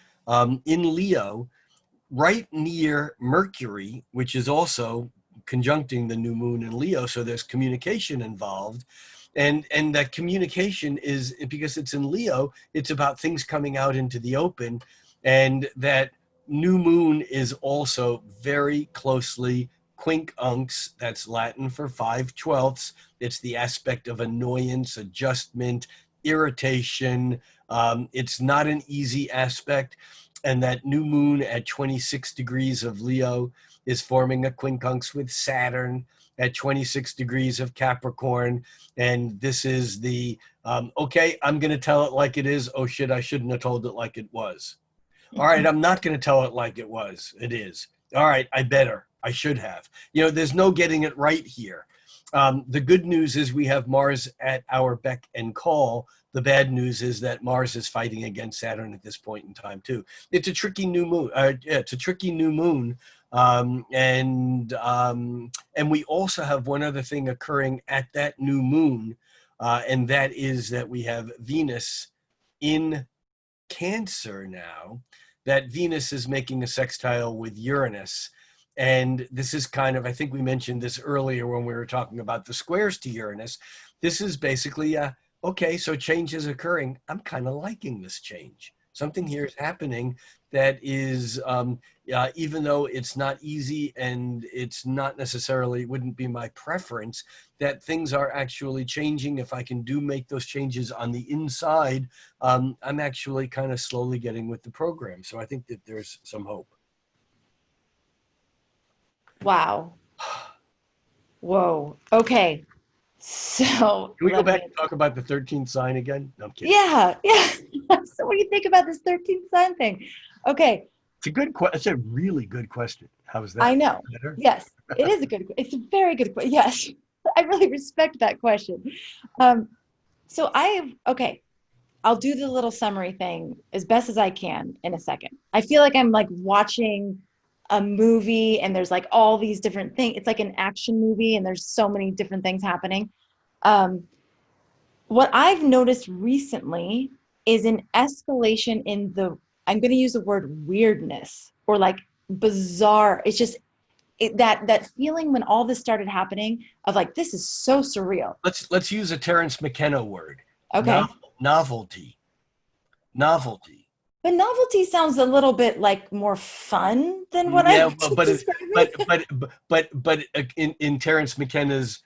in Leo, right near Mercury, which is also conjuncting the new moon in Leo. So there's communication involved. And that communication is, because it's in Leo, it's about things coming out into the open. And that new moon is also very closely quincunx. That's Latin for 5/12. It's the aspect of annoyance, adjustment, irritation. It's not an easy aspect. And that new moon at 26 degrees of Leo is forming a quincunx with Saturn at 26 degrees of Capricorn. And this is the, okay, I'm going to tell it like it is. Oh shit, I shouldn't have told it like it was. All right, I'm not going to tell it like it was. It is. All right, I should have. There's no getting it right here. The good news is we have Mars at our beck and call. The bad news is that Mars is fighting against Saturn at this point in time too. It's a tricky new moon. It's a tricky new moon. And we also have one other thing occurring at that new moon, and that is that we have Venus in Cancer now. That Venus is making a sextile with Uranus. And this is kind of, I think we mentioned this earlier when we were talking about the squares to Uranus. This is basically, okay, so change is occurring. I'm kind of liking this change. Something here is happening that is, even though it's not easy and it's not necessarily, wouldn't be my preference, that things are actually changing. If I can make those changes on the inside, I'm actually kind of slowly getting with the program. So I think that there's some hope. Wow. Whoa. Okay. So can we go back and talk about the 13th sign again? No, I'm kidding. Yeah. So what do you think about this 13th sign thing? Okay. It's a really good question. How is that? I know. Better? Yes, it is it's a very good question. Yes. I really respect that question. So I'll do the little summary thing as best as I can in a second. I feel like I'm like watching a movie and there's like all these different things. It's like an action movie and there's so many different things happening. What I've noticed recently is an escalation in I'm going to use the word weirdness or like bizarre. It's just that feeling when all this started happening of like, this is so surreal. Let's use a Terence McKenna word. Okay. Novelty. But novelty sounds a little bit like more fun than what I'm describing. But in Terence McKenna's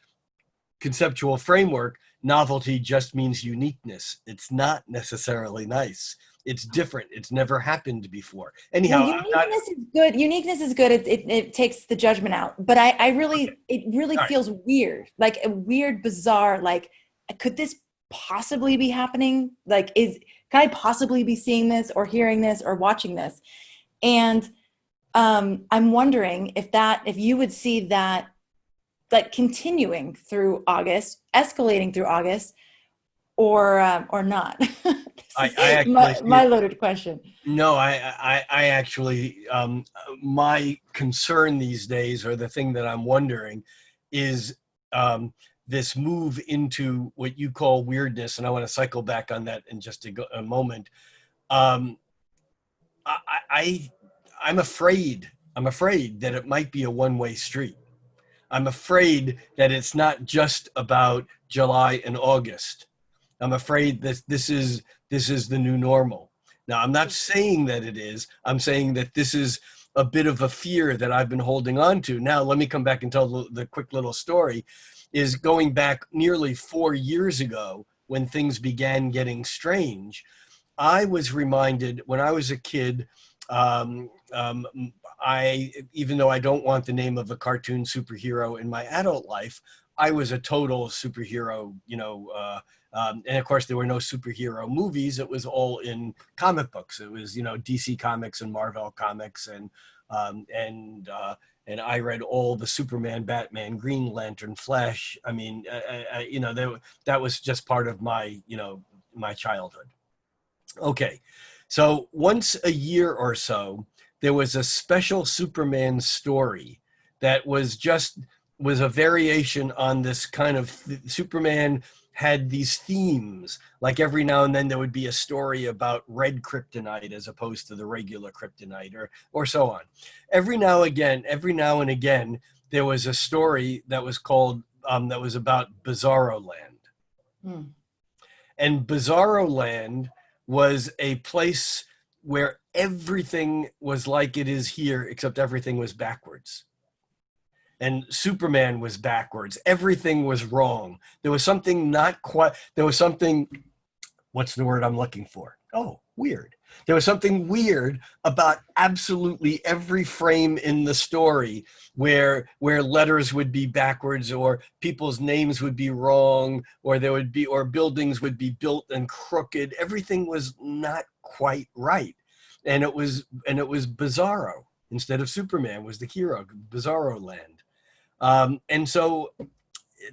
conceptual framework, novelty just means uniqueness. It's not necessarily nice. It's different. It's never happened before. Anyhow, uniqueness is good. Uniqueness is good. It takes the judgment out. But it really feels weird, like a weird, bizarre. Like, could this possibly be happening? Like, can I possibly be seeing this or hearing this or watching this? And I'm wondering if you would see that like continuing through August, escalating through August, or not. my loaded question. No, I actually, my concern these days, or the thing that I'm wondering, is this move into what you call weirdness, and I want to cycle back on that in just a moment. I'm afraid that it might be a one-way street. I'm afraid that it's not just about July and August. I'm afraid that this is the new normal. Now, I'm not saying that it is. I'm saying that this is a bit of a fear that I've been holding on to. Now, let me come back and tell the quick little story. Is going back nearly 4 years ago when things began getting strange. I was reminded when I was a kid, even though I don't want the name of a cartoon superhero in my adult life, I was a total superhero, and of course there were no superhero movies. It was all in comic books. It was, DC Comics and Marvel Comics, and I read all the Superman, Batman, Green Lantern, Flash. I mean, that was just part of my, my childhood. Okay, so once a year or so, there was a special Superman story that was a variation on this kind of Superman had these themes. Like every now and then there would be a story about red kryptonite as opposed to the regular kryptonite, or so on. Every now and again, there was a story that was called that was about Bizarro Land. Hmm. And Bizarro Land was a place where everything was like it is here, except everything was backwards. And Superman was backwards. Everything was wrong. There was something not quite, there was something, what's the word I'm looking for? Oh, weird. There was something weird about absolutely every frame in the story where letters would be backwards, or people's names would be wrong, or buildings would be built and crooked. Everything was not quite right. And it was Bizarro. Instead of Superman was the hero, Bizarro Land. And so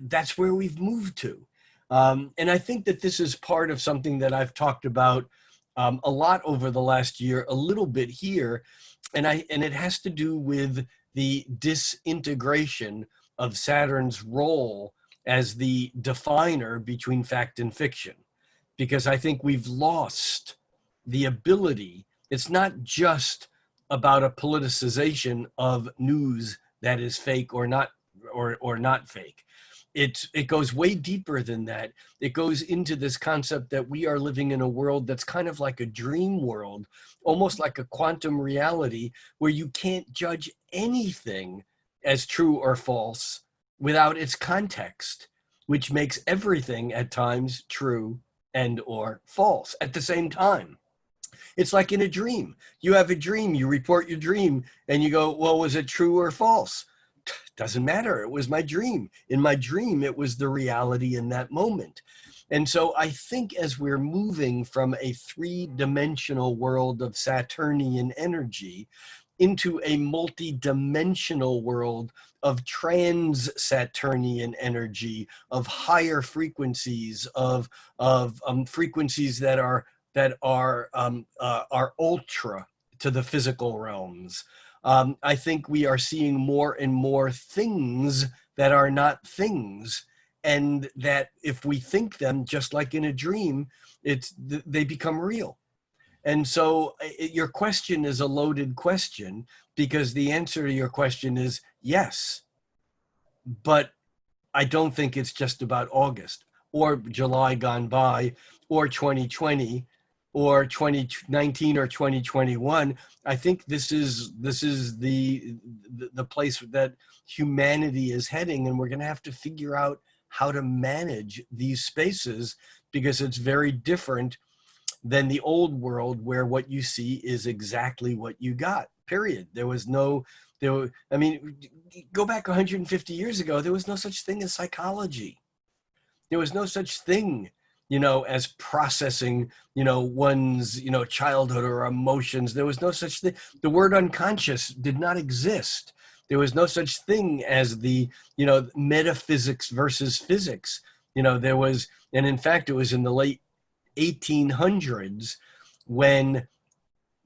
that's where we've moved to. And I think that this is part of something that I've talked about a lot over the last year, a little bit here, and it has to do with the disintegration of Saturn's role as the definer between fact and fiction, because I think we've lost the ability. It's not just about a politicization of news that is fake or not fake. It goes way deeper than that. It goes into this concept that we are living in a world that's kind of like a dream world, almost like a quantum reality, where you can't judge anything as true or false without its context, which makes everything at times true and or false at the same time. It's like in a dream. You have a dream, you report your dream, and you go, well, was it true or false? Doesn't matter. It was my dream. In my dream, it was the reality in that moment. And so I think as we're moving from a three-dimensional world of Saturnian energy into a multi-dimensional world of trans-Saturnian energy, of higher frequencies, of frequencies that are ultra to the physical realms. I think we are seeing more and more things that are not things, and that if we think them just like in a dream, they become real. And so your question is a loaded question, because the answer to your question is yes, but I don't think it's just about August or July gone by or 2020 or 2019 or 2021. I think this is the place that humanity is heading, and we're going to have to figure out how to manage these spaces, because it's very different than the old world, where what you see is exactly what you got, period. I mean, go back 150 years ago, there was no such thing as psychology. There was no such thing, as processing, one's, childhood or emotions. There was no such thing. The word unconscious did not exist. There was no such thing as the, metaphysics versus physics. And in fact, it was in the late 1800s when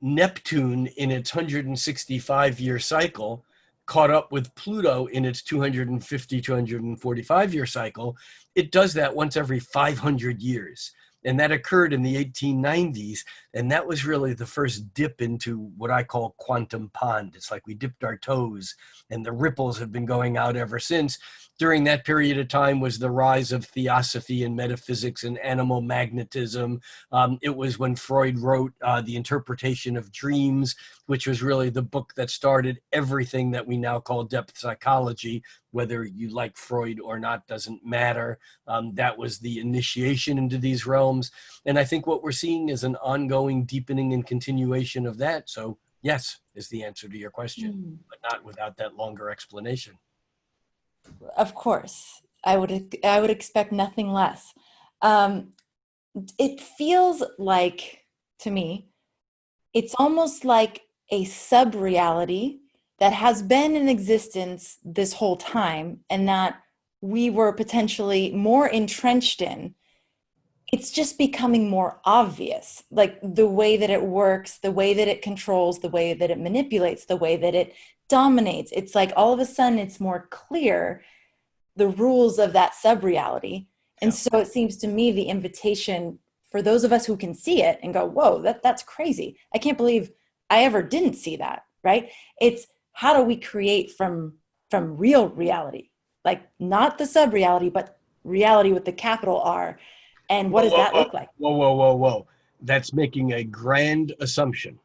Neptune in its 165-year cycle caught up with Pluto in its 250, 245-year cycle. It does that once every 500 years. And that occurred in the 1890s. And that was really the first dip into what I call quantum pond. It's like we dipped our toes, and the ripples have been going out ever since. During that period of time was the rise of theosophy and metaphysics and animal magnetism. It was when Freud wrote The Interpretation of Dreams, which was really the book that started everything that we now call depth psychology. Whether you like Freud or not doesn't matter. That was the initiation into these realms. And I think what we're seeing is an ongoing deepening and continuation of that. So yes, is the answer to your question, but not without that longer explanation. Of course. I would expect nothing less. Um, it feels like, to me, it's almost like a sub-reality that has been in existence this whole time and that we were potentially more entrenched in. It's just becoming more obvious, like the way that it works, the way that it controls, the way that it manipulates, the way that it dominates. It's like all of a sudden it's more clear the rules of that sub-reality. And Yeah. so it seems to me the invitation for those of us who can see it and go, whoa, that's crazy. I can't believe I ever didn't see that, right? It's how do we create from real reality? Like not the sub-reality, but reality with the capital R. And what Whoa, does whoa, that whoa, look like? whoa, whoa, whoa, whoa. That's making a grand assumption.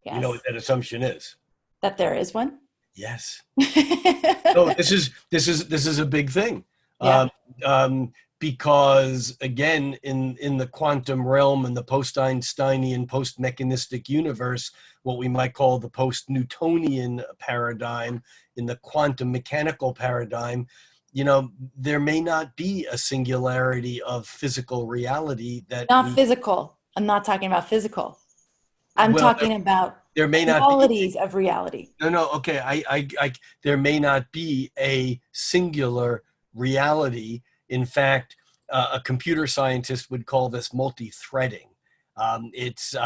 You know what Yes, that assumption is? that there is one. Yes. No, this is a big thing. Yeah, Um, because again, in the quantum realm and the post-Einsteinian, post-mechanistic universe, what we might call the post-Newtonian paradigm, in the quantum mechanical paradigm, there may not be a singularity of physical reality that not we, physical. I'm not talking about physical. I'm well, talking about there may not be. qualities of reality. No, no, okay. There may not be a singular reality. In fact, a computer scientist would call this multi-threading. It's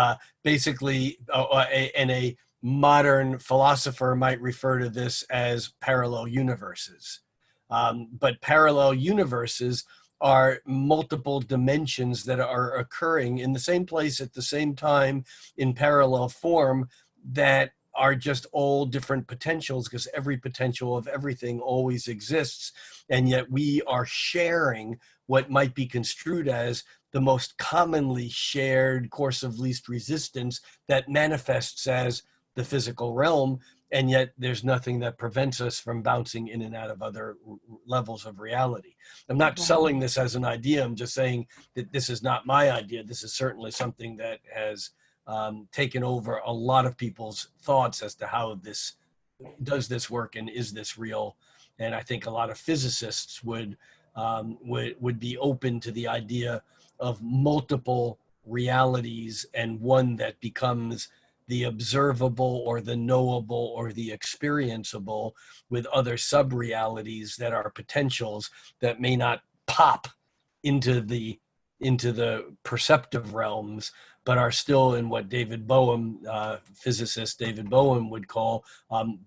basically, and a modern philosopher might refer to this as parallel universes. But parallel universes are multiple dimensions that are occurring in the same place at the same time in parallel form that are just all different potentials, because every potential of everything always exists. And yet we are sharing what might be construed as the most commonly shared course of least resistance that manifests as the physical realm. And yet there's nothing that prevents us from bouncing in and out of other levels of reality. I'm not Right. selling this as an idea. I'm just saying that this is not my idea. This is certainly something that has taken over a lot of people's thoughts as to how this does this work and is this real. And I think a lot of physicists would be open to the idea of multiple realities and one that becomes the observable or the knowable or the experienceable, with other sub-realities that are potentials that may not pop into the perceptive realms, but are still in what David Bohm, physicist David Bohm, would call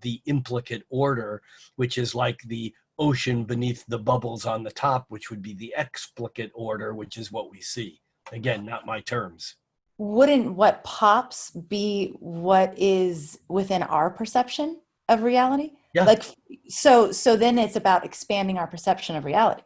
the implicate order, which is like the ocean beneath the bubbles on the top, which would be the explicate order, which is what we see. Again, not my terms. Wouldn't what pops be what is within our perception of reality? Yeah, Like, so then it's about expanding our perception of reality.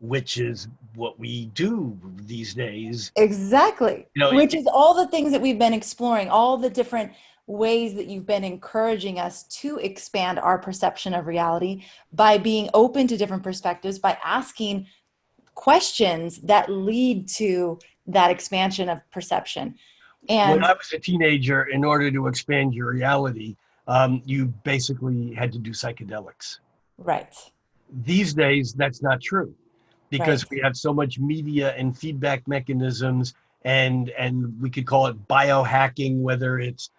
which is what we do these days. Exactly. You know, Which is all the things that we've been exploring, all the different ways that you've been encouraging us to expand our perception of reality by being open to different perspectives, by asking questions that lead to that expansion of perception. when And I was a teenager, in order to expand your reality, you basically had to do psychedelics. right, These days, that's not true, right. because we have so much media and feedback mechanisms, and we could call it biohacking, whether it's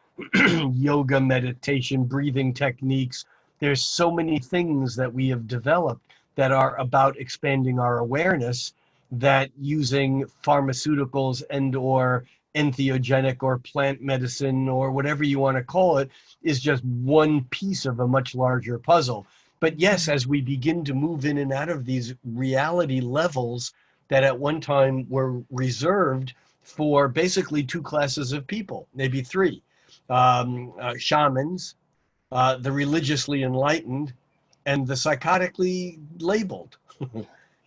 yoga, meditation, breathing techniques. There's so many things that we have developed that are about expanding our awareness, that using pharmaceuticals and or entheogenic or plant medicine or whatever you want to call it is just one piece of a much larger puzzle. But yes, as we begin to move in and out of these reality levels that at one time were reserved for basically two classes of people, maybe three, shamans, the religiously enlightened, and the psychotically labeled,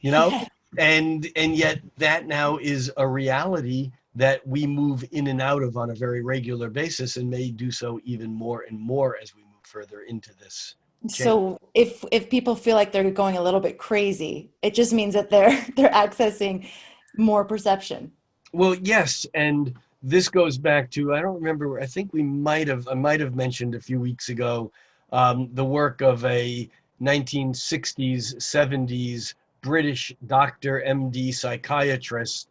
you know? Yeah. And yet that now is a reality that we move in and out of on a very regular basis, and may do so even more and more as we move further into this change. So if people feel like they're going a little bit crazy, it just means that they're accessing more perception. Well, yes, and this goes back to, I don't remember, I think I might have mentioned a few weeks ago, the work of a 1960s, 70s British doctor, MD psychiatrist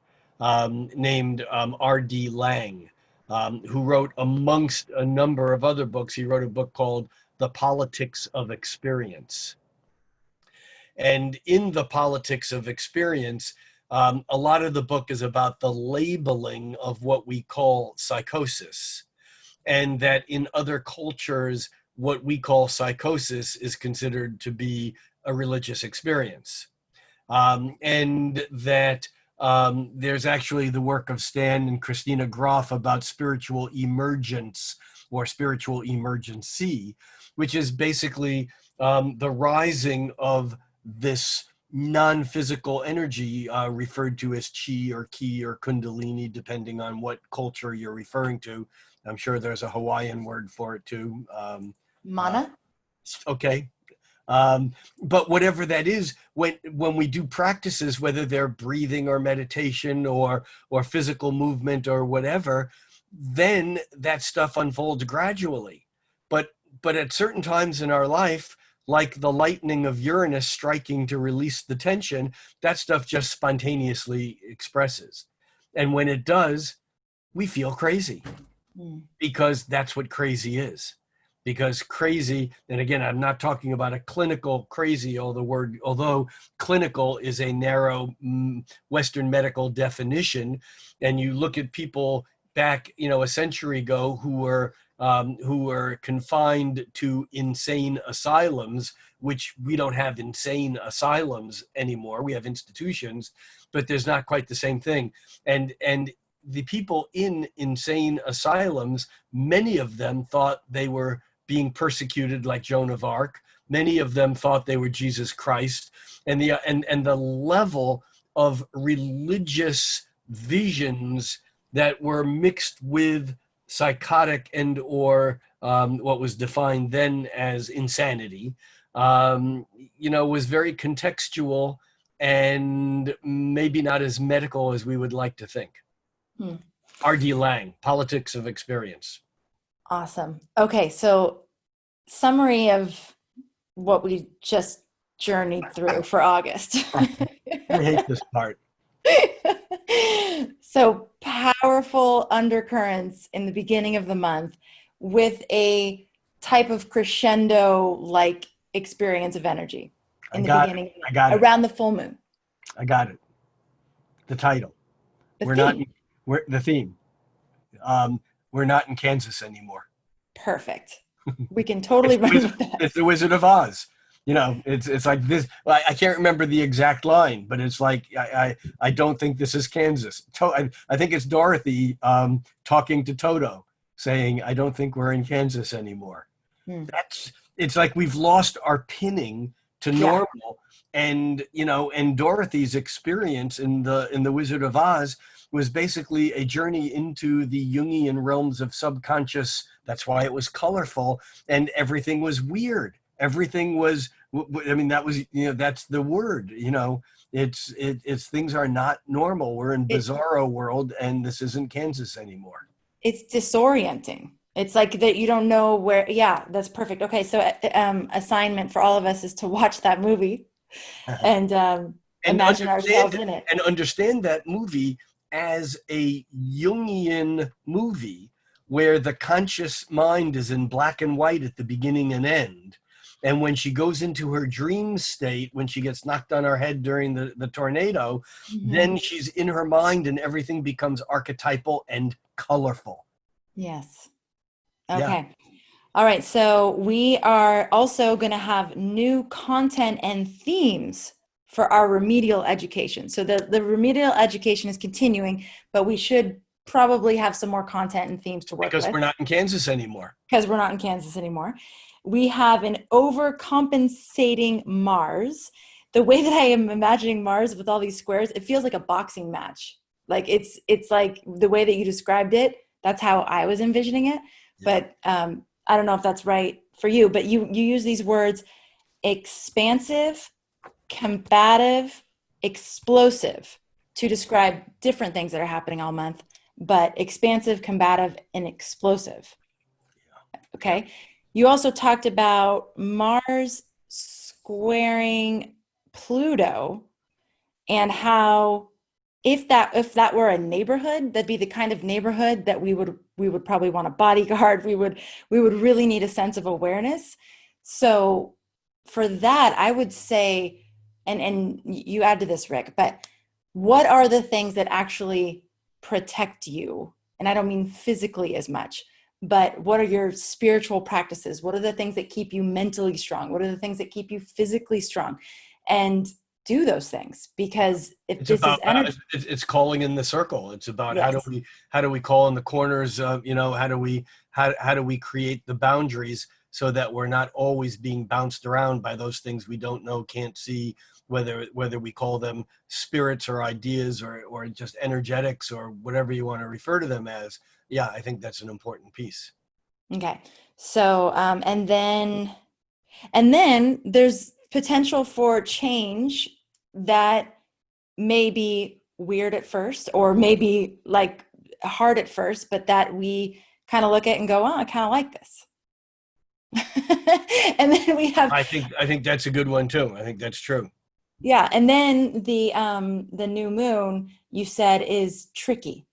named R.D. Laing, who wrote, amongst a number of other books, he wrote a book called The Politics of Experience. And in The Politics of Experience, a lot of the book is about the labeling of what we call psychosis, and that in other cultures, what we call psychosis is considered to be a religious experience. And that there's actually the work of Stan and Christina Groff about spiritual emergence or spiritual emergency, which is basically the rising of this non-physical energy referred to as chi or ki or kundalini, depending on what culture you're referring to. I'm sure there's a Hawaiian word for it too. Mana? Okay. But whatever that is, when we do practices, whether they're breathing or meditation or physical movement or whatever, then that stuff unfolds gradually. But at certain times in our life, like the lightning of Uranus striking to release the tension, that stuff just spontaneously expresses. And when it does, we feel crazy, because that's what crazy is. Because crazy, and again, I'm not talking about a clinical crazy, although clinical is a narrow Western medical definition, and you look at people back, a century ago who were confined to insane asylums, which we don't have insane asylums anymore. We have institutions, but there's not quite the same thing. And the people in insane asylums, many of them thought they were being persecuted like Joan of Arc. Many of them thought they were Jesus Christ. And the level of religious visions that were mixed with psychotic and or what was defined then as insanity, was very contextual and maybe not as medical as we would like to think. R.D. Laing, Politics of Experience. Awesome. Okay, so summary of what we just journeyed through for August. I hate this part. So powerful undercurrents in the beginning of the month with a type of crescendo-like experience of energy in the beginning, around the full moon. I got it. The title. The theme. We're not in Kansas anymore. Perfect. We can totally run with that. It's the Wizard of Oz. It's like this. I can't remember the exact line, but it's like I don't think this is Kansas. I think it's Dorothy talking to Toto, saying, "I don't think we're in Kansas anymore." It's like we've lost our pinning to normal, and Dorothy's experience in the Wizard of Oz was basically a journey into the Jungian realms of subconscious. That's why it was colorful, and everything was weird. Everything was, that was, that's the word, it's things are not normal. We're in bizarro world, and this isn't Kansas anymore. It's disorienting. It's like that you don't know where. Yeah, that's perfect. Okay, so assignment for all of us is to watch that movie and imagine ourselves in it. And understand that movie as a Jungian movie where the conscious mind is in black and white at the beginning and end. And when she goes into her dream state, when she gets knocked on her head during the tornado, then she's in her mind and everything becomes archetypal and colorful. Yes. Okay. Yeah. All right. So we are also going to have new content and themes for our remedial education. So the remedial education is continuing, but we should probably have some more content and themes to work with. Because we're not in Kansas anymore. We have an overcompensating Mars. The way that I am imagining Mars with all these squares, it feels like a boxing match. Like it's like the way that you described it, that's how I was envisioning it. Yeah. But I don't know if that's right for you, but you use these words: expansive, combative, explosive, to describe different things that are happening all month, but expansive, combative, and explosive. Okay. You also talked about Mars squaring Pluto, and how if that were a neighborhood, that'd be the kind of neighborhood that we would probably want a bodyguard. We would really need a sense of awareness. So for that, I would say, and you add to this, Rick, but what are the things that actually protect you? And I don't mean physically as much, but what are your spiritual practices? What are the things that keep you mentally strong? What are the things that keep you physically strong? And do those things, because if It's this is about energy, it's calling in the circle. It's about yes, how do we call in the corners? How do we create the boundaries so that we're not always being bounced around by those things we don't know, can't see, whether we call them spirits or ideas or just energetics or whatever you want to refer to them as. Yeah, I think that's an important piece. okay. So and then there's potential for change that may be weird at first, or maybe like hard at first, but that we kind of look at and go, oh, I kind of like this. And then we have, I think that's a good one too. I think that's true. yeah, and then the new moon, you said, is tricky.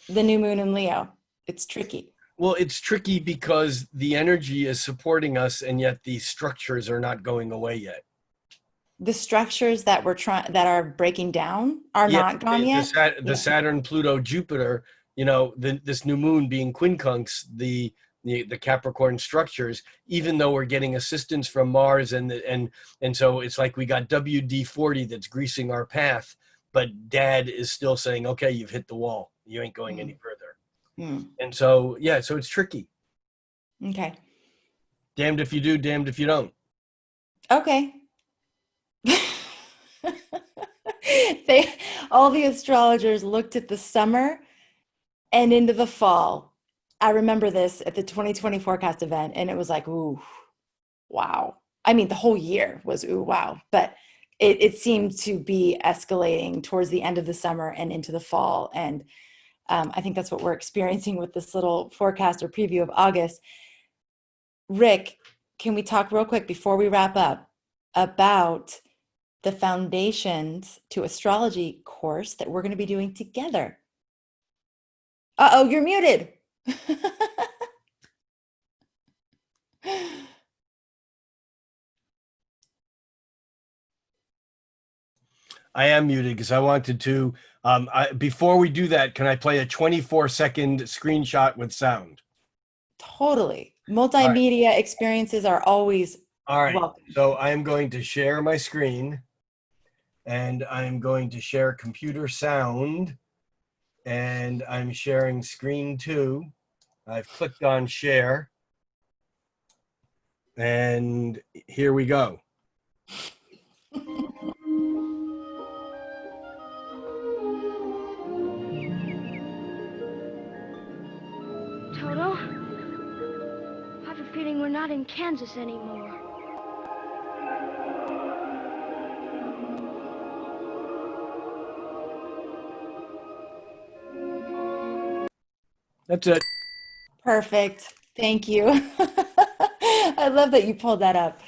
The new moon in Leo, it's tricky. Well, it's tricky because the energy is supporting us, and yet the structures are not going away yet. The structures that are breaking down are Yeah, not gone yet. the Yeah. Saturn, Pluto, Jupiter. This new moon being quincunx, the Capricorn structures. Even though we're getting assistance from Mars, and so it's like we got WD-40 that's greasing our path, but Dad is still saying, "Okay, you've hit the wall. You ain't going any Mm. further." Mm. And so, yeah, so it's tricky. Okay. Damned if you do, damned if you don't. Okay. They all the astrologers looked at the summer and into the fall. I remember this at the 2020 forecast event, and it was like, ooh, wow. I mean, the whole year was ooh, wow, but it seemed to be escalating towards the end of the summer and into the fall. And I think that's what we're experiencing with this little forecast or preview of August. Rick, can we talk real quick before we wrap up about the Foundations to Astrology course that we're going to be doing together? Uh-oh, you're muted. I am muted because I wanted to. Before we do that, can I play a 24-second screenshot with sound? Totally. All right. Multimedia experiences are always All right. welcome. So I am going to share my screen, and I'm going to share computer sound, and I'm sharing screen 2. I've clicked on share, and here we go. Toto, I have a feeling we're not in Kansas anymore. That's it. Perfect. Thank you. I love that you pulled that up.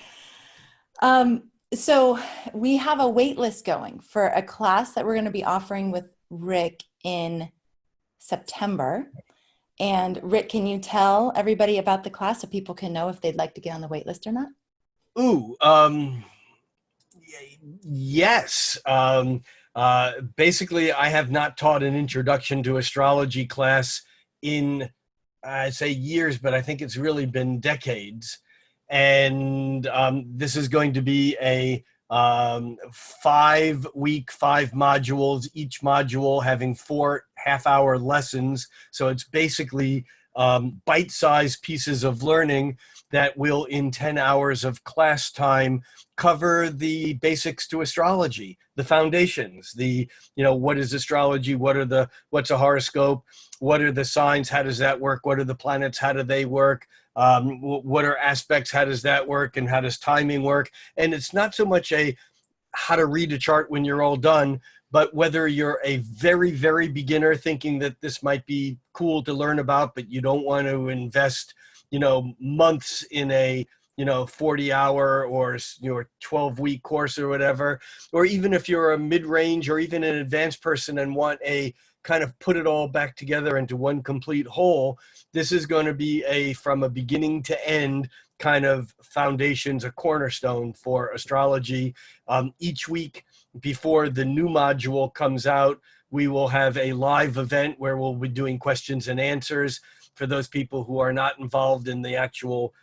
So we have a wait list going for a class that we're going to be offering with Rick in September. And Rick, can you tell everybody about the class so people can know if they'd like to get on the wait list or not? Ooh, yes. Basically, I have not taught an introduction to astrology class in, I say years, but I think it's really been decades. And this is going to be a 5-week, 5 modules, each module having 4 half-hour lessons. So it's basically bite-sized pieces of learning that will, in 10 hours of class time, cover the basics to astrology, the foundations, what is astrology, what's a horoscope, what are the signs, how does that work, what are the planets, how do they work, what are aspects, how does that work, and how does timing work. And it's not so much a how to read a chart when you're all done, but whether you're a very, very beginner thinking that this might be cool to learn about, but you don't want to invest, months in a 40-hour or 12-week course or whatever, or even if you're a mid-range or even an advanced person and want a kind of put it all back together into one complete whole, this is going to be from a beginning to end kind of foundations, a cornerstone for astrology. Each week before the new module comes out, we will have a live event where we'll be doing questions and answers for those people who are not involved in the actual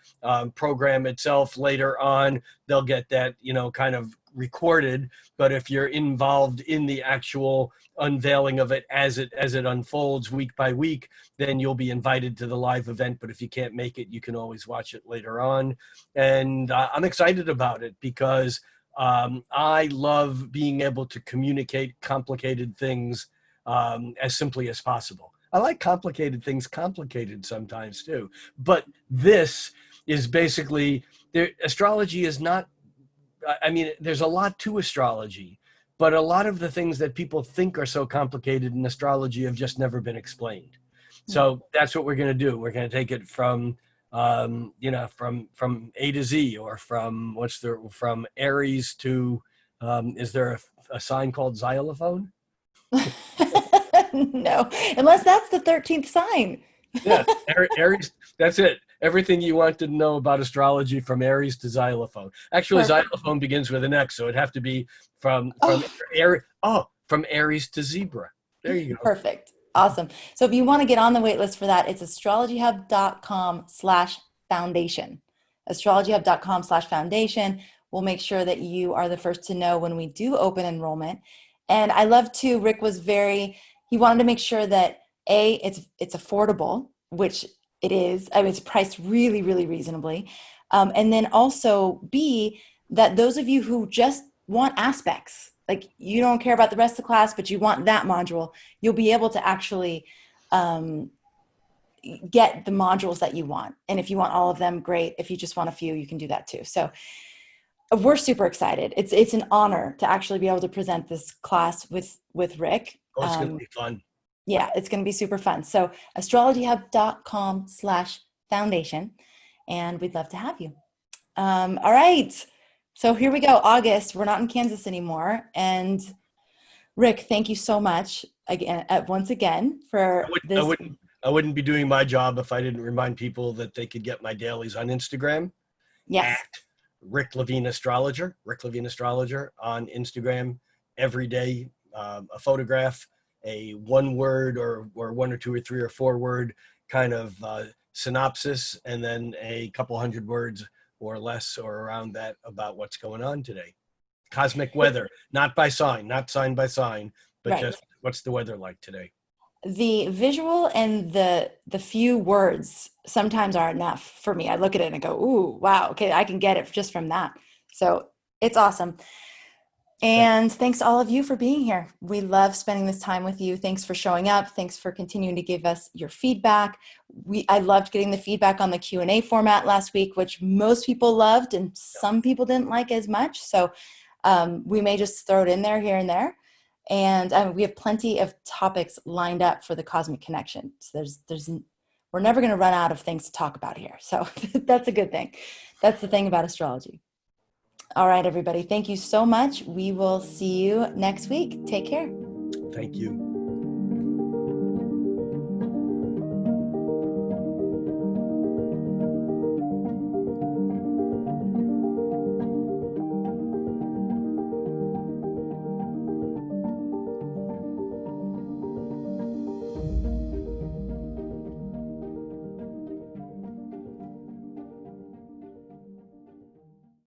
program itself. Later on, they'll get that, kind of recorded. But if you're involved in the actual unveiling of it as it unfolds week by week, then you'll be invited to the live event. But if you can't make it, you can always watch it later on. And I'm excited about it because I love being able to communicate complicated things as simply as possible. I like complicated things complicated sometimes too. But this is basically, astrology is not, there's a lot to astrology, but a lot of the things that people think are so complicated in astrology have just never been explained. So that's what we're going to do. We're going to take it from, from A to Z, or from Aries to, is there a sign called xylophone? No, unless that's the 13th sign. Yeah, Aries, that's it. Everything you want to know about astrology from Aries to xylophone. Actually, perfect. Xylophone begins with an X, so it'd have to be from Aries to zebra. There you go. Perfect. Awesome. So if you want to get on the wait list for that, it's astrologyhub.com/foundation. astrologyhub.com/foundation. We'll make sure that you are the first to know when we do open enrollment. And I love too, Rick was he wanted to make sure that it's affordable, which it is. It's priced really, really reasonably. And then also B, that those of you who just want aspects, like you don't care about the rest of the class, but you want that module, you'll be able to actually get the modules that you want. And if you want all of them, great. If you just want a few, you can do that too. So we're super excited. It's an honor to actually be able to present this class with Rick. Oh, it's going to be fun. Yeah, it's going to be super fun. So astrologyhub.com/foundation, and we'd love to have you. All right. So here we go. August. We're not in Kansas anymore. And Rick, thank you so much once again for this. I wouldn't be doing my job if I didn't remind people that they could get my dailies on Instagram. Yes. At Rick Levine Astrologer on Instagram. Every day, a photograph, a one word or one or two or three or four word kind of synopsis, and then a couple hundred words or less or around that about what's going on today. Cosmic weather, not by sign, not sign by sign, but right. Just what's the weather like today. The visual and the few words sometimes are enough for me. I look at it and I go, ooh, wow, okay, I can get it just from that. So it's awesome. And thanks to all of you for being here. We love spending this time with you. Thanks for showing up. Thanks for continuing to give us your feedback. I loved getting the feedback on the Q&A format last week, which most people loved and some people didn't like as much. So we may just throw it in there here and there. And we have plenty of topics lined up for the Cosmic Connection. So we're never going to run out of things to talk about here. So that's a good thing. That's the thing about astrology. All right, everybody. Thank you so much. We will see you next week. Take care. Thank you.